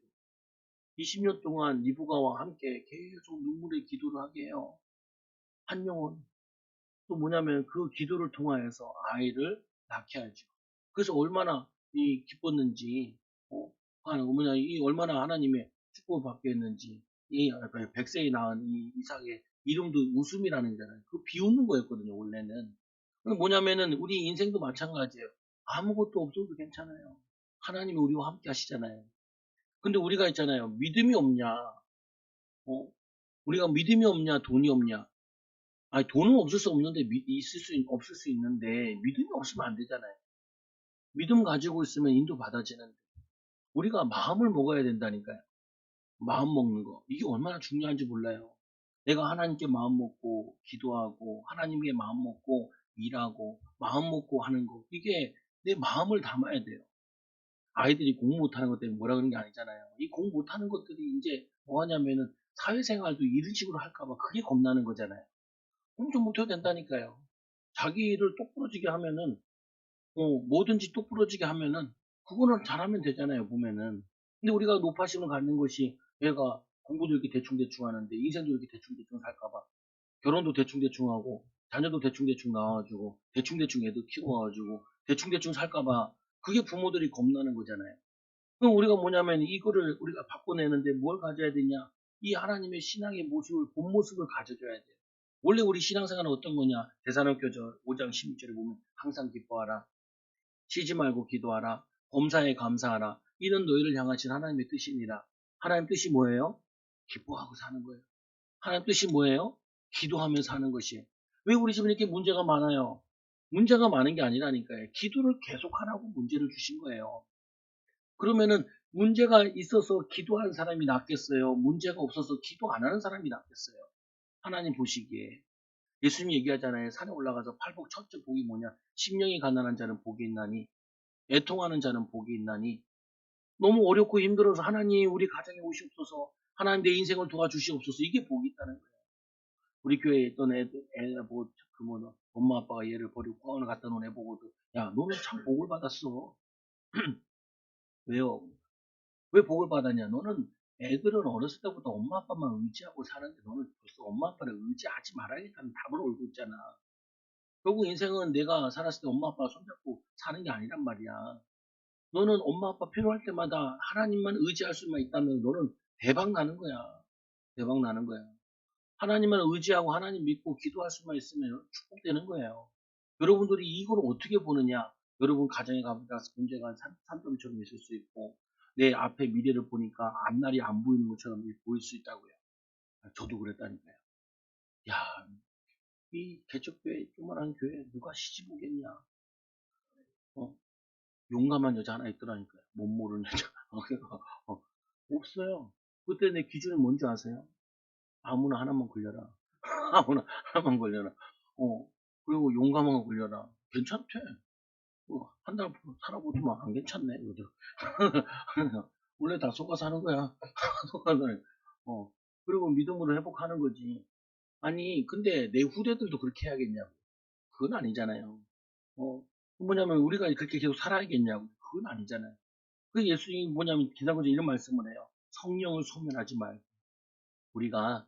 S1: 20년 동안 리브가와 함께 계속 눈물의 기도를 하게 해요. 한 영혼. 또 뭐냐면 그 기도를 통하여서 아이를 낳게 하죠. 그래서 얼마나 이 기뻤는지, 이 얼마나 하나님의 축복을 받게 했는지, 이 100세에 낳은 이 이삭의 이름도 웃음이라는 거잖아요. 그 비웃는 거였거든요, 원래는. 뭐냐면은 우리 인생도 마찬가지예요. 아무것도 없어도 괜찮아요. 하나님이 우리와 함께 하시잖아요. 근데 우리가 있잖아요. 믿음이 없냐, 우리가 믿음이 없냐, 돈이 없냐. 아니, 돈은 없을 수 없는데, 없을 수 있는데, 믿음이 없으면 안 되잖아요. 믿음 가지고 있으면 인도 받아지는데, 우리가 마음을 먹어야 된다니까요. 마음 먹는 거. 이게 얼마나 중요한지 몰라요. 내가 하나님께 마음 먹고, 기도하고, 하나님께 마음 먹고, 일하고, 마음 먹고 하는 거. 이게 내 마음을 담아야 돼요. 아이들이 공부 못하는 것 때문에 뭐라 그런 게 아니잖아요. 이 공부 못하는 것들이 이제 뭐 하냐면은, 사회생활도 이런 식으로 할까봐 그게 겁나는 거잖아요. 공부 못해도 된다니까요. 자기 일을 똑부러지게 하면은, 뭐든지 똑부러지게 하면은, 그거는 잘하면 되잖아요, 보면은. 근데 우리가 노파심을 갖는 것이 얘가 공부도 이렇게 대충대충 하는데, 인생도 이렇게 대충대충 살까봐. 결혼도 대충대충 하고, 자녀도 대충대충 낳아가지고, 대충대충 애들 키워가지고, 대충대충 살까봐, 그게 부모들이 겁나는 거잖아요. 그럼 우리가 뭐냐면, 이거를 우리가 바꿔내는데 뭘 가져야 되냐? 이 하나님의 신앙의 모습을, 본 모습을 가져줘야 돼요. 원래 우리 신앙생활은 어떤 거냐? 데살로니가서 5장 16절에 보면 항상 기뻐하라. 쉬지 말고 기도하라. 범사에 감사하라. 이는 너희를 향하신 하나님의 뜻이니라. 하나님 뜻이 뭐예요? 기뻐하고 사는 거예요. 하나님 뜻이 뭐예요? 기도하며 사는 것이에요. 왜 우리 집은 이렇게 문제가 많아요? 문제가 많은 게 아니라니까요. 기도를 계속하라고 문제를 주신 거예요. 그러면은 문제가 있어서 기도하는 사람이 낫겠어요? 문제가 없어서 기도 안 하는 사람이 낫겠어요? 하나님 보시기에. 예수님이 얘기하잖아요. 산에 올라가서 팔복 첫째 복이 뭐냐? 심령이 가난한 자는 복이 있나니, 애통하는 자는 복이 있나니. 너무 어렵고 힘들어서 하나님 우리 가정에 오시옵소서. 하나님 내 인생을 도와주시옵소서. 이게 복이 있다는 거예요. 우리 교회에 있던 엄마 아빠가 얘를 버리고 공원을 갖다 놓은 애 보고도 야 너는 참 복을 받았어. 왜요? 왜 복을 받았냐? 너는 애들은 어렸을 때부터 엄마 아빠만 의지하고 사는데 너는 벌써 엄마 아빠를 의지하지 말아야겠다는 답을 올고 있잖아. 결국 인생은 내가 살았을 때 엄마 아빠 손잡고 사는 게 아니란 말이야. 너는 엄마 아빠 필요할 때마다 하나님만 의지할 수만 있다면 너는 대박 나는 거야. 대박 나는 거야. 하나님만 의지하고 하나님 믿고 기도할 수만 있으면 축복되는 거예요. 여러분들이 이걸 어떻게 보느냐? 여러분 가정에 가서 문제가 산더미처럼 있을 수 있고 내 앞에 미래를 보니까 앞날이 안 보이는 것처럼 보일 수 있다고요. 저도 그랬다니까요. 야, 이 개척교회, 조그만한 교회 누가 시집 오겠냐? 어? 용감한 여자 하나 있더라니까요. 못 모르는 여자. 없어요. 그때 내 기준이 뭔지 아세요? 아무나 하나만 걸려라. 아무나 하나만 걸려라. 어, 그리고 용감한 거 걸려라. 괜찮대. 한 달 살아보지만 안 괜찮네. 그죠? 원래 다 속아서 하는 거야. 속아서. 어, 그리고 믿음으로 회복하는 거지. 아니, 근데 내 후대들도 그렇게 해야겠냐고. 그건 아니잖아요. 어, 뭐냐면 우리가 그렇게 계속 살아야겠냐고. 그건 아니잖아요. 그 예수님이 뭐냐면 기사고서 이런 말씀을 해요. 성령을 소멸하지 말고. 우리가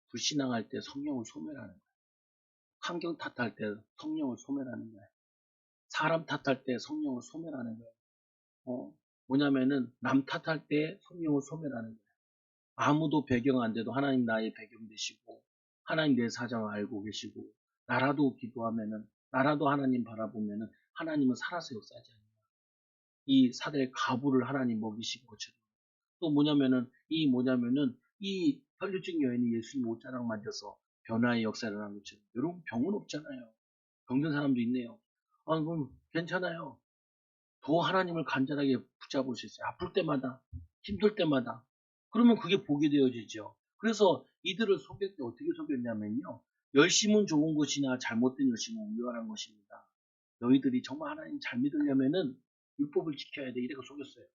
S1: 불신앙할 때 성령을 소멸하는 거예요. 환경 탓할 때 성령을 소멸하는 거예요. 사람 탓할 때 성령을 소멸하는 거예요. 뭐냐면은 남 탓할 때 성령을 소멸하는 거예요. 아무도 배경 안 돼도 하나님 나의 배경 되시고 하나님 내 사정을 알고 계시고 나라도 기도하면은 나라도 하나님 바라보면은 하나님은 살아서 역사하지 않아요. 이 사대의 가부를 하나님 먹이신 것처럼 또 뭐냐면은 이 혈류증 여인이 예수님 옷자락 만져서 변화의 역사를 한 것처럼 여러분 병은 없잖아요. 병든 사람도 있네요. 아 그럼 괜찮아요. 더 하나님을 간절하게 붙잡을 수 있어요. 아플 때마다, 힘들 때마다. 그러면 그게 복이 되어지죠. 그래서 이들을 속일 때 어떻게 속였냐면요. 열심은 좋은 것이나 잘못된 열심은 위험한 것입니다. 너희들이 정말 하나님 잘 믿으려면은 율법을 지켜야 돼. 이래서 속였어요.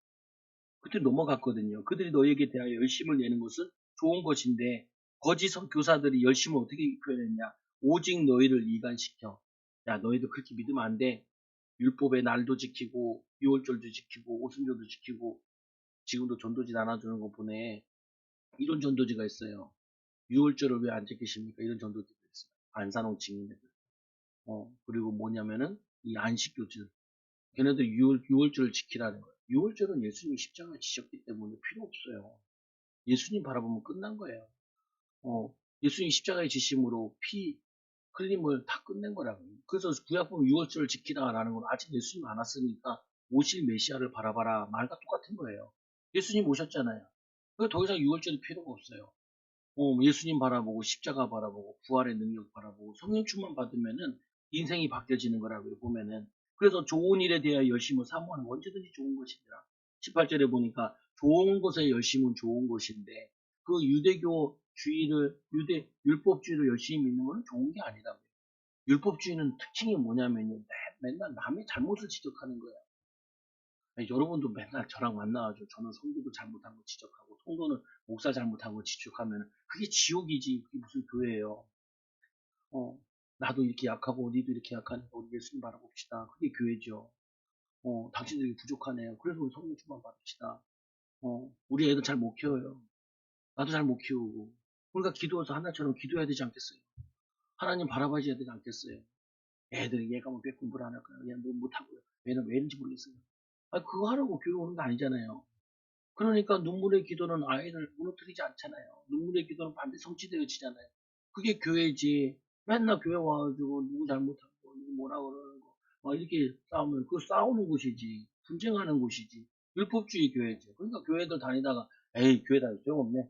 S1: 그때 넘어갔거든요. 그들이 너희에게 대하여 열심을 내는 것은 좋은 것인데 거짓 교사들이 열심을 어떻게 표현했냐? 오직 너희를 이간시켜. 야, 너희도 그렇게 믿으면 안 돼. 율법의 날도 지키고 유월절도 지키고 오순절도 지키고 지금도 전도지 나눠주는 거 보내. 이런 전도지가 있어요. 유월절을 왜 안 지키십니까? 이런 전도지가 있어요. 안산홍 증인들. 그리고 뭐냐면은 이 안식교지. 걔네들 유월절을 지키라는 거예요. 유월절은 예수님이 십자가에 지셨기 때문에 필요 없어요. 예수님 바라보면 끝난 거예요. 예수님 십자가의 지심으로 피 흘림을 다 끝낸 거라고요. 그래서 구약보면 유월절을 지키라라는 건 아직 예수님 안 왔으니까 오실 메시아를 바라봐라 말과 똑같은 거예요. 예수님 오셨잖아요. 그래서 더 이상 유월절이 필요가 없어요. 예수님 바라보고 십자가 바라보고 부활의 능력 바라보고 성령 충만 받으면은 인생이 바뀌어지는 거라고요. 보면은 그래서 좋은 일에 대하여 열심을 사모하는 건 언제든지 좋은 것이더라. 18절에 보니까 좋은 것에 열심은 좋은 것인데 그 유대 율법주의를 열심히 믿는 건 좋은 게 아니라고요. 율법주의는 특징이 뭐냐면요. 맨날 남의 잘못을 지적하는 거예요. 아니, 여러분도 맨날 저랑 만나가지고 저는 성도도 잘못한 거 지적하고 성도는 목사 잘못한 거 지적하면 그게 지옥이지. 그게 무슨 교회예요. 어, 나도 이렇게 약하고 니도 이렇게 약하니까 우리 예수님 바라봅시다. 그게 교회죠. 당신들이 부족하네요. 그래서 우리 성령 충만 받읍시다. 우리 애들 잘 못 키워요. 나도 잘 못 키우고. 그러니까 기도해서 하나처럼 기도해야 되지 않겠어요? 하나님 바라봐줘야 되지 않겠어요? 애들이 얘가 뭐 왜 공부를 안 할까요? 얘는 뭐 못하고요. 얘는 왜 이런지 모르겠어요. 아, 그거 하라고 교회 오는 거 아니잖아요. 그러니까 눈물의 기도는 아이를 무너뜨리지 않잖아요. 눈물의 기도는 반드시 성취되어지잖아요. 그게 교회지. 맨날 교회 와가지고 누구 잘못하고 누구 뭐라 그러는 거. 막 이렇게 싸우면 그거 싸우는 곳이지. 분쟁하는 곳이지. 율법주의 교회지. 그러니까 교회들 다니다가 에이 교회 다닐 필요 없네.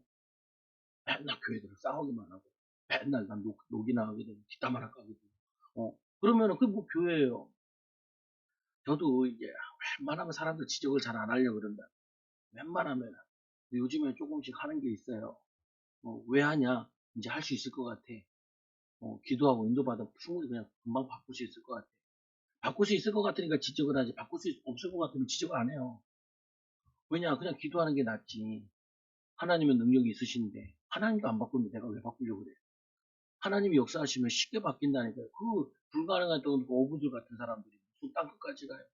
S1: 맨날 교회들을 싸우기만 하고 맨날 난 녹이나 하게 되고 뒷담화나 까게 되고. 그러면은 그게 뭐 교회예요. 저도 이제 웬만하면 사람들 지적을 잘 안 하려고 그런다. 웬만하면 요즘에 조금씩 하는 게 있어요. 왜 하냐? 이제 할 수 있을 것 같아. 기도하고 인도받아 충분히 그냥 금방 바꿀 수 있을 것 같아. 바꿀 수 있을 것 같으니까 지적을 하지. 바꿀 수 없을 것 같으면 지적을 안 해요. 왜냐? 그냥 기도하는 게 낫지. 하나님은 능력이 있으신데 하나님도 안 바꾸는데 내가 왜 바꾸려고 그래? 하나님이 역사하시면 쉽게 바뀐다니까요. 그 불가능했던 그 어부들 같은 사람들이 무슨 땅끝까지 가요.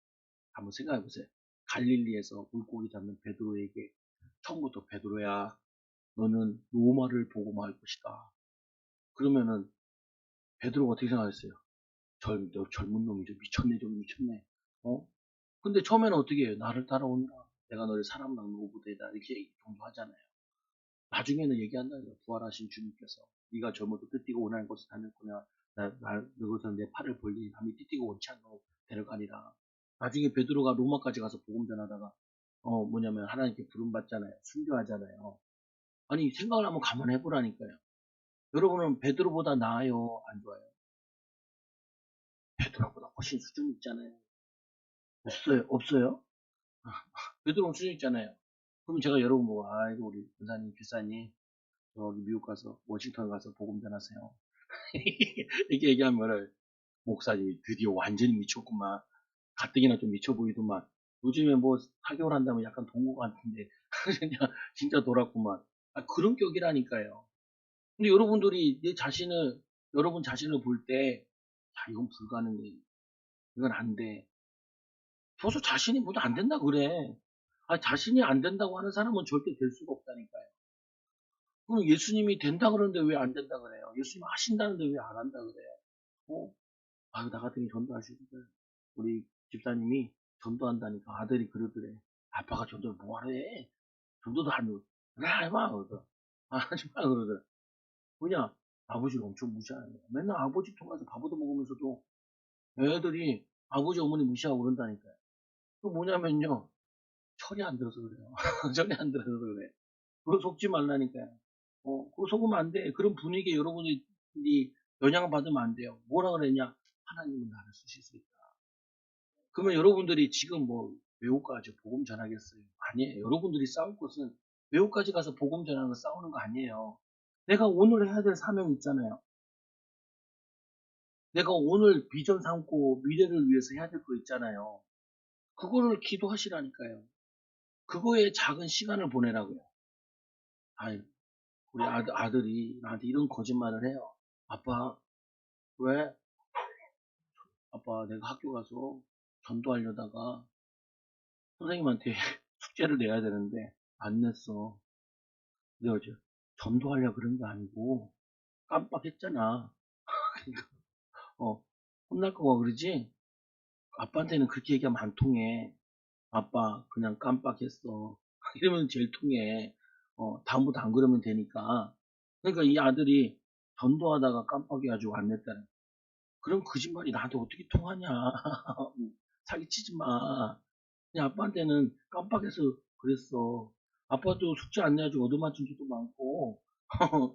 S1: 한번 생각해 보세요. 갈릴리에서 물고기 잡는 베드로에게 처음부터 베드로야, 너는 로마를 보고 말 것이다. 그러면은 베드로가 어떻게 생각했어요? 너 젊은 놈이 좀 미쳤네, 좀 미쳤네. 어? 근데 처음에는 어떻게 해요? 나를 따라온다. 내가 너를 사람 낳는 오브데이다. 이렇게 정도하잖아요. 나중에는 얘기한다요. 부활하신 주님께서 네가 젊어도 띠띠고 원하는 것을 다녔구나. 너것은 내 팔을 벌리니 남이 띠띠고 원치 않는 거 데려가니라. 나중에 베드로가 로마까지 가서 복음 전하다가 뭐냐면 하나님께 부름 받잖아요. 순교하잖아요. 아니 생각을 한번 가만해 보라니까요. 여러분은 베드로보다 나아요, 안 좋아요? 베드로보다 훨씬 수준 있잖아요. 없어요, 없어요? 베드로 수준 있잖아요. 그럼 제가 여러분 보고 아이고 우리 권사님, 교사님 저기 미국 가서 워싱턴 가서 복음 전하세요. 이렇게 얘기하면 뭐래? 목사님이 드디어 완전히 미쳤구만. 가뜩이나 좀 미쳐 보이더만. 요즘에 뭐 4개월 한다면 약간 동거 같은데 그냥 진짜 돌았구만. 그런 격이라니까요. 근데 여러분들이 여러분 자신을 볼 때, 야, 이건 불가능해. 이건 안 돼. 벌써 자신이 뭐안 된다 그래. 아, 자신이 안 된다고 하는 사람은 절대 될 수가 없다니까요. 그럼 예수님이 된다 그러는데 왜 안 된다 그래요? 예수님 하신다는데 왜 안 한다 그래요? 어? 아유, 나 같은 게 전도하시거든. 우리 집사님이 전도한다니까 아들이 그러더래. 아빠가 전도를 뭐하러 해? 전도도 안 해. 그래, 해봐. 그러더라. 아, 하지 마. 그러더라. 그냥 아버지를 엄청 무시하는 거야. 맨날 아버지 통해서 밥 얻어 먹으면서도 애들이 아버지 어머니 무시하고 그런다니까요. 그 뭐냐면요. 철이 안 들어서 그래요. 철이 안 들어서 그래. 그거 속지 말라니까요. 그거 속으면 안 돼. 그런 분위기에 여러분이 영향받으면 안 돼요. 뭐라 그랬냐? 하나님은 나를 쓰실 수 있다. 그러면 여러분들이 지금 뭐 외국까지 복음 전하겠어요? 아니에요. 여러분들이 싸울 것은 외국까지 가서 복음 전하는 거 싸우는 거 아니에요. 내가 오늘 해야 될 사명이 있잖아요. 내가 오늘 비전 삼고 미래를 위해서 해야 될 거 있잖아요. 그거를 기도하시라니까요. 그거에 작은 시간을 보내라고요. 아유, 우리 아들이 나한테 이런 거짓말을 해요. 아빠, 왜? 아빠, 내가 학교 가서 전도하려다가 선생님한테 숙제를 내야 되는데 안 냈어. 내가 어제 전도하려 그런 게 아니고 깜빡했잖아. 그러니까 혼날 거가 그러지? 아빠한테는 그렇게 얘기하면 안 통해. 아빠 그냥 깜빡했어. 이러면 제일 통해. 다음부터 안 그러면 되니까. 그러니까 이 아들이 전도하다가 깜빡해가지고 안 냈다는. 그럼 거짓말이 나한테 어떻게 통하냐. 사기치지 마. 그냥 아빠한테는 깜빡해서 그랬어. 아빠도 숙제 안 내가지고 얻어맞은 적도 많고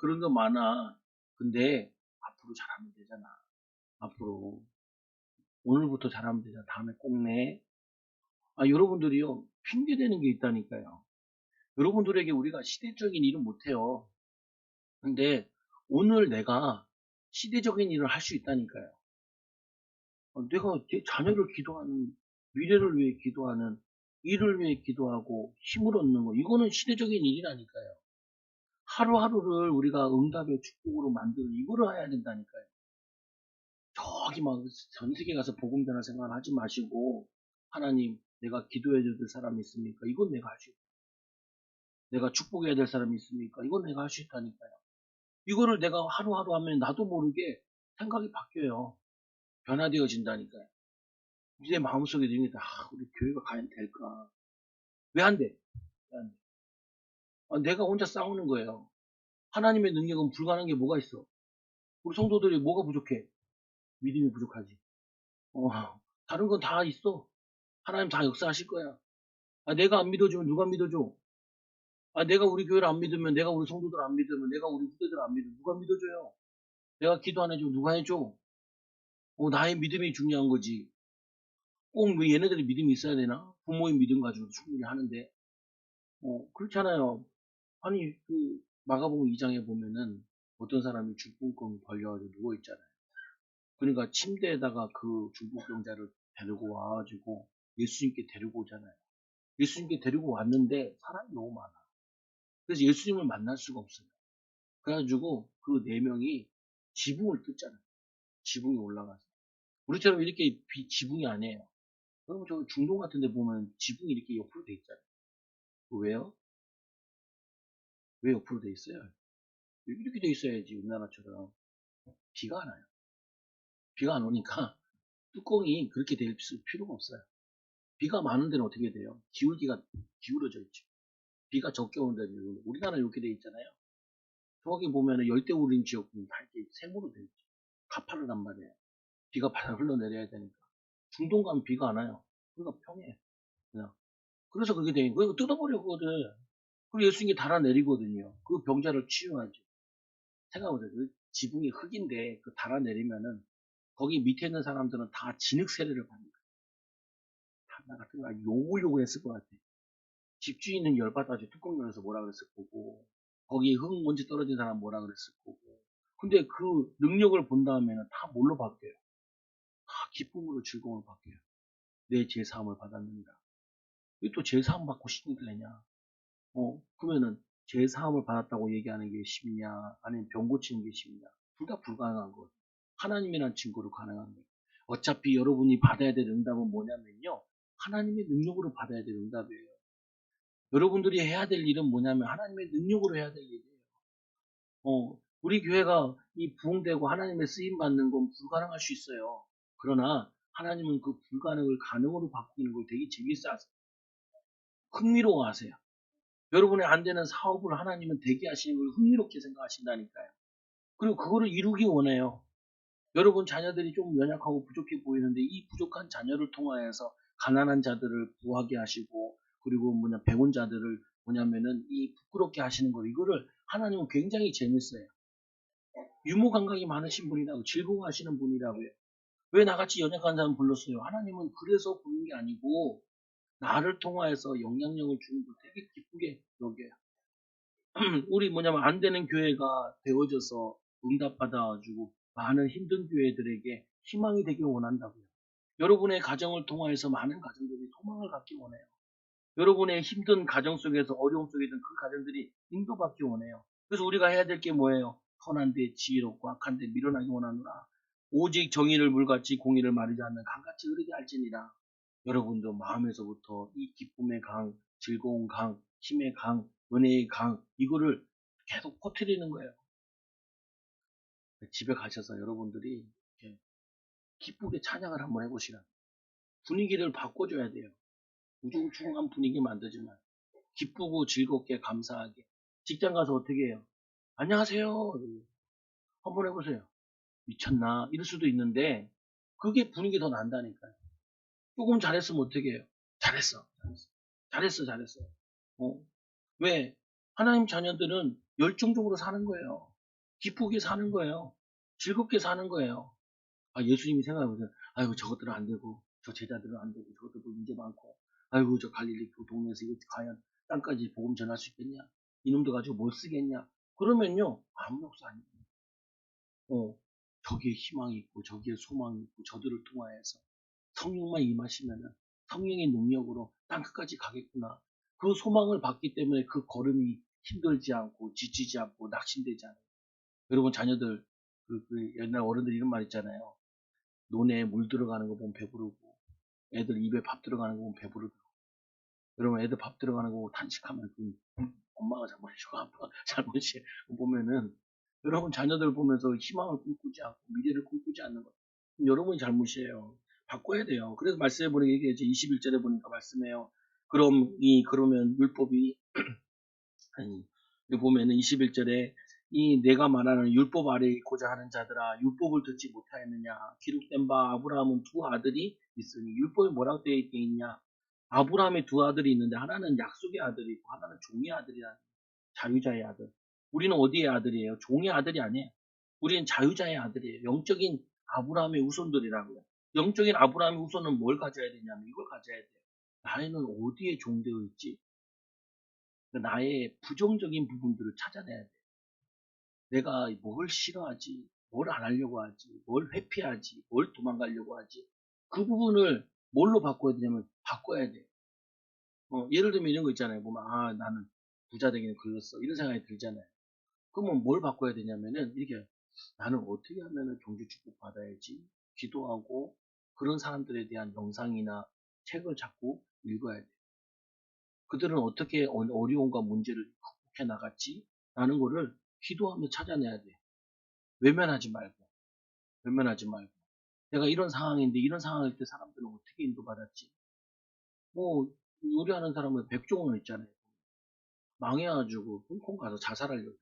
S1: 그런 거 많아. 근데 앞으로 잘하면 되잖아. 앞으로 오늘부터 잘하면 되잖아. 다음에 꼭 내. 아, 여러분들이요 핑계 대는 게 있다니까요. 여러분들에게 우리가 시대적인 일은 못해요. 근데 오늘 내가 시대적인 일을 할 수 있다니까요. 내가 내 자녀를 기도하는, 미래를 위해 기도하는, 일을 위해 기도하고 힘을 얻는 거, 이거는 시대적인 일이라니까요. 하루하루를 우리가 응답의 축복으로 만드는 이거를 해야 된다니까요. 저기 막 전 세계 가서 복음 전할 생각을 하지 마시고, 하나님, 내가 기도해야 될 사람이 있습니까? 이건 내가 할 수 있다. 내가 축복해야 될 사람이 있습니까? 이건 내가 할 수 있다니까요. 이거를 내가 하루하루 하면 나도 모르게 생각이 바뀌어요. 변화되어진다니까요. 내 마음속에 드는 게, 우리 교회가 과연 될까? 왜 안 돼? 왜 안 돼? 내가 혼자 싸우는 거예요. 하나님의 능력은 불가능한 게 뭐가 있어? 우리 성도들이 뭐가 부족해? 믿음이 부족하지. 어, 다른 건 다 있어. 하나님 다 역사하실 거야. 내가 안 믿어주면 누가 믿어줘? 내가 우리 교회를 안 믿으면, 내가 우리 성도들 안 믿으면, 내가 우리 후대들 안 믿으면 누가 믿어줘요? 내가 기도 안 해주면 누가 해줘? 나의 믿음이 중요한 거지. 꼭 왜 얘네들이 믿음이 있어야 되나? 부모의 믿음 가지고 충분히 하는데. 그렇잖아요. 아니, 마가복음 2장에 보면은 어떤 사람이 중풍병 걸려가지고 누워있잖아요. 그러니까 침대에다가 그 중풍병자를 데리고 와가지고 예수님께 데리고 오잖아요. 예수님께 데리고 왔는데 사람이 너무 많아. 그래서 예수님을 만날 수가 없어요. 그래가지고 그 네 명이 지붕을 뜯잖아요. 지붕이 올라가서. 우리처럼 이렇게 지붕이 아니에요. 그럼 저 중동 같은 데 보면 지붕이 이렇게 옆으로 돼 있잖아요. 왜요? 왜 옆으로 돼 있어요? 이렇게 돼 있어야지, 우리나라처럼. 비가 안 와요. 비가 안 오니까 뚜껑이 그렇게 될 필요가 없어요. 비가 많은 데는 어떻게 돼요? 기울기가 기울어져 있죠. 비가 적게 오는 데는 우리나라 이렇게 돼 있잖아요. 저기 보면은 열대우림 지역은 다 이렇게 생으로 돼 있죠. 가파르단 말이에요. 비가 바닥 흘러내려야 되니까. 중동 가면 비가 안 와요. 그러니까 평해. 그냥. 그래서 그렇게 되니까 그거 뜯어버려 그거를. 그리고 예수님이 달아내리거든요. 그 병자를 치유하죠. 생각해보세요. 그 지붕이 흙인데 그 달아내리면은 거기 밑에 있는 사람들은 다 진흙 세례를 받는 거예요. 나 같은 거 욕을 했을 것 같아. 집주인은 열받아가지고 뚜껑 열어서 뭐라 그랬을 거고, 거기 흙 먼지 떨어진 사람 뭐라 그랬을 거고. 근데 그 능력을 본 다음에는 다 뭘로 바뀌어요? 다 기쁨으로 즐거움으로 바뀌어요. 내 제사함을 받았느니라. 왜 또 제사함 받고 신이 되냐? 그러면은 죄 사함을 받았다고 얘기하는 게 쉽냐, 아니면 병 고치는 게 쉽냐. 둘 다 불가능한 거예요. 하나님이란 증거로 가능한 거예요. 어차피 여러분이 받아야 될 응답은 뭐냐면요. 하나님의 능력으로 받아야 될 응답이에요. 여러분들이 해야 될 일은 뭐냐면 하나님의 능력으로 해야 될 일이에요. 우리 교회가 이 부흥되고 하나님의 쓰임 받는 건 불가능할 수 있어요. 그러나 하나님은 그 불가능을 가능으로 바꾸는 걸 되게 재밌어 하세요. 흥미로워 하세요. 여러분의 안 되는 사업을 하나님은 되게 하시는 걸 흥미롭게 생각하신다니까요. 그리고 그거를 이루기 원해요. 여러분 자녀들이 좀 연약하고 부족해 보이는데 이 부족한 자녀를 통하여서 가난한 자들을 부하게 하시고 그리고 배운 자들을 뭐냐면은 이 부끄럽게 하시는 거 이거를 하나님은 굉장히 재밌어요. 유머 감각이 많으신 분이라고 즐거워하시는 분이라고요. 왜 나같이 연약한 사람 불렀어요? 하나님은 그래서 부른 게 아니고 나를 통하여서 영향력을 주는 걸 되게 기쁘게 여겨요. 우리 안 되는 교회가 되어져서 응답 받아가지고 많은 힘든 교회들에게 희망이 되길 원한다고요. 여러분의 가정을 통하여서 많은 가정들이 소망을 갖기 원해요. 여러분의 힘든 가정 속에서 어려움 속에서 그 가정들이 인도받기 원해요. 그래서 우리가 해야 될 게 뭐예요? 선한데 지혜롭고 악한데 밀어나기 원하노라. 오직 정의를 물같이 공의를 마르지 않는 강같이 흐르게 할지니라. 여러분도 마음에서부터 이 기쁨의 강, 즐거운 강, 힘의 강, 은혜의 강 이거를 계속 퍼뜨리는 거예요. 집에 가셔서 여러분들이 이렇게 기쁘게 찬양을 한번 해보시라. 분위기를 바꿔줘야 돼요. 우중충한 분위기 만들지만 기쁘고 즐겁게 감사하게. 직장 가서 어떻게 해요? 안녕하세요. 한번 해보세요. 미쳤나? 이럴 수도 있는데 그게 분위기 더 난다니까요. 조금 잘했으면 어떻게 해요? 잘했어. 잘했어. 잘했어. 왜? 하나님 자녀들은 열정적으로 사는 거예요. 기쁘게 사는 거예요. 즐겁게 사는 거예요. 예수님이 생각해보세요. 아이고, 저것들은 안 되고, 저 제자들은 안 되고, 저것들도 문제 많고, 아이고, 저 갈릴리 그 동네에서 이거 과연 땅까지 복음 전할 수 있겠냐? 이놈들 가지고 뭘 쓰겠냐? 그러면요, 아무 역사 아니에요. 저기에 희망이 있고, 저기에 소망이 있고, 저들을 통하여서 성령만 임하시면은 성령의 능력으로 땅끝까지 가겠구나. 그 소망을 받기 때문에 그 걸음이 힘들지 않고 지치지 않고 낙심되지 않아요. 여러분 자녀들 그 옛날 어른들 이런 말 있잖아요. 논에 물 들어가는 거 보면 배부르고 애들 입에 밥 들어가는 거 보면 배부르고 여러분 애들 밥 들어가는 거 보고 탄식하면 그 엄마가 잘못이고 아빠가 잘못이 보면은 여러분 자녀들 보면서 희망을 꿈꾸지 않고 미래를 꿈꾸지 않는 거 여러분이 잘못이에요. 바꿔야 돼요. 그래서 말씀해 보는 게 얘기했죠. 21절에 보니까 말씀해요. 그러면 율법이 아니 여기 보면은 21절에 이 내가 말하는 율법 아래에 있고자 하는 자들아 율법을 듣지 못하였느냐 기록된 바 아브라함은 두 아들이 있으니 율법이 뭐라고 되어 있냐 아브라함의 두 아들이 있는데 하나는 약속의 아들이 있고 하나는 종의 아들이라는 자유자의 아들. 우리는 어디의 아들이에요? 종의 아들이 아니에요. 우리는 자유자의 아들이에요. 영적인 아브라함의 후손들이라고요. 영적인 아브라함의 후손은 뭘 가져야 되냐면 이걸 가져야 돼요. 나는 어디에 종되어 있지? 나의 부정적인 부분들을 찾아내야 돼. 내가 뭘 싫어하지? 뭘 안 하려고 하지? 뭘 회피하지? 뭘 도망가려고 하지? 그 부분을 뭘로 바꿔야 되냐면 바꿔야 돼. 예를 들면 이런 거 있잖아요. 보면 나는 부자 되기는 글렀어. 이런 생각이 들잖아요. 그러면 뭘 바꿔야 되냐면은 이게 나는 어떻게 하면은 경주 축복 받아야지 기도하고 그런 사람들에 대한 영상이나 책을 자꾸 읽어야 돼. 그들은 어떻게 어려움과 문제를 극복해 나갔지? 라는 거를 기도하며 찾아내야 돼. 외면하지 말고, 외면하지 말고. 내가 이런 상황인데 이런 상황일 때 사람들은 어떻게 인도받았지? 뭐 요리하는 사람은 백종원 있잖아요. 망해가지고 홍콩 가서 자살하려고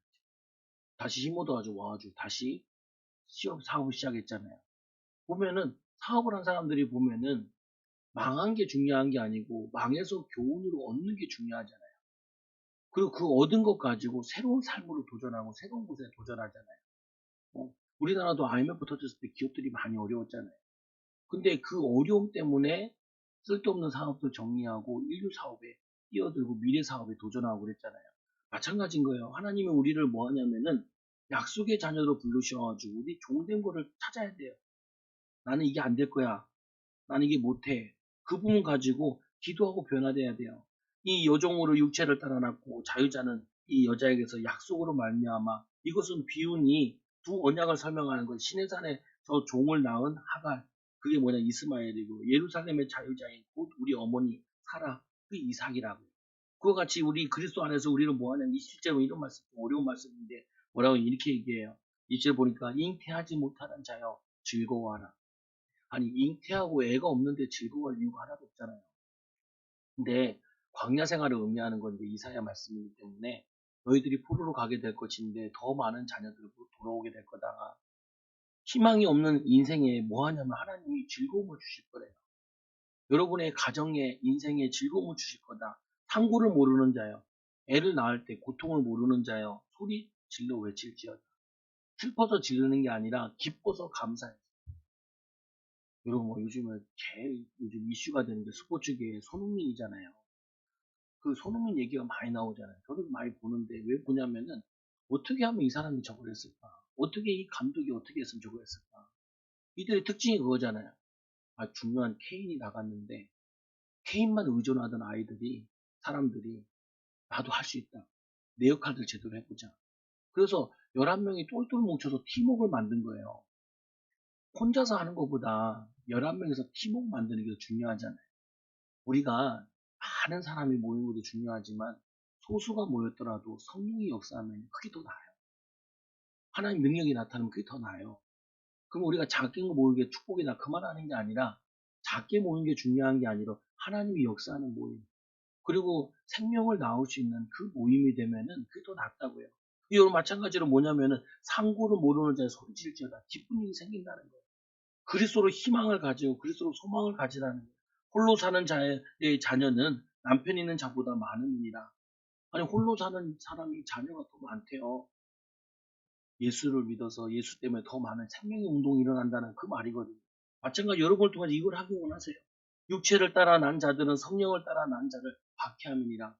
S1: 다시 힘 얻어가지고 와가지고 다시 사업을 시작했잖아요. 보면은 사업을 한 사람들이 보면은 망한 게 중요한 게 아니고 망해서 교훈으로 얻는 게 중요하잖아요. 그리고 그 얻은 것 가지고 새로운 삶으로 도전하고 새로운 곳에 도전하잖아요. 우리나라도 IMF 터졌을 때 기업들이 많이 어려웠잖아요. 근데 그 어려움 때문에 쓸데없는 사업도 정리하고 인류 사업에 뛰어들고 미래 사업에 도전하고 그랬잖아요. 마찬가지인 거예요. 하나님이 우리를 뭐 하냐면은 약속의 자녀로 부르셔가지고 우리 종된 거를 찾아야 돼요. 나는 이게 안 될 거야. 나는 이게 못해. 그 부분 가지고 기도하고 변화돼야 돼요. 이 여종으로 육체를 따라놨고 자유자는 이 여자에게서 약속으로 말미암아 이것은 비유니 두 언약을 설명하는 거예요. 시내산에서 종을 낳은 하갈 그게 뭐냐 이스마엘이고 예루살렘의 자유자인 곧 우리 어머니 사라 그 이삭이라고. 그와 같이 우리 그리스도 안에서 우리는 뭐하냐면 실제로 이런 말씀 어려운 말씀인데 뭐라고 이렇게 얘기해요. 이절 보니까 잉태하지 못하는 자여 즐거워하라. 아니 잉태하고 애가 없는데 즐거워할 이유가 하나도 없잖아요. 근데 광야 생활을 의미하는 건데 이사야 말씀이기 때문에 너희들이 포로로 가게 될 것인데 더 많은 자녀들로 돌아오게 될 거다. 희망이 없는 인생에 뭐 하냐면 하나님이 즐거움을 주실 거래요. 여러분의 가정에 인생에 즐거움을 주실 거다. 상고를 모르는 자요. 애를 낳을 때 고통을 모르는 자요. 소리 질러 외칠지어다. 슬퍼서 지르는 게 아니라 기뻐서 감사해. 여러분 뭐 요즘에 제일 요즘 이슈가 되는 게 스포츠계의 손흥민이잖아요. 그 손흥민 얘기가 많이 나오잖아요. 저도 많이 보는데 왜 보냐면은 어떻게 하면 이 사람이 저걸 했을까? 어떻게 이 감독이 어떻게 했으면 저걸 했을까? 이들의 특징이 그거잖아요. 아, 중요한 케인이 나갔는데 케인만 의존하던 아이들이 사람들이 나도 할 수 있다. 내 역할들 제대로 해보자. 그래서 11명이 똘똘 뭉쳐서 팀워크를 만든 거예요. 혼자서 하는 것보다 11명에서 팀워크 만드는 게 더 중요하잖아요. 우리가 많은 사람이 모이는 것도 중요하지만 소수가 모였더라도 성령이 역사하면 그게 더 나아요. 하나님 능력이 나타나면 그게 더 나아요. 그럼 우리가 작게 모이는 게 축복이다 그 말 하는 게 아니라 작게 모이는 게 중요한 게 아니라 하나님이 역사하는 모임. 그리고 생명을 나올 수 있는 그 모임이 되면은 그게 더 낫다고요. 여러분 마찬가지로 뭐냐면은 상고를 모르는 자의 소리질지어다 기쁜 일이 생긴다는 거예요. 그리스도로 희망을 가지고 그리스도로 소망을 가지라는 거예요. 홀로 사는 자의 자녀는 남편 있는 자보다 많음이니라. 아니 홀로 사는 사람이 자녀가 더 많대요. 예수를 믿어서 예수 때문에 더 많은 생명의 운동이 일어난다는 그 말이거든요. 마찬가지 여러분을 통해서 이걸 하기 원하세요. 육체를 따라 난 자들은 성령을 따라 난 자를 박해함이니라.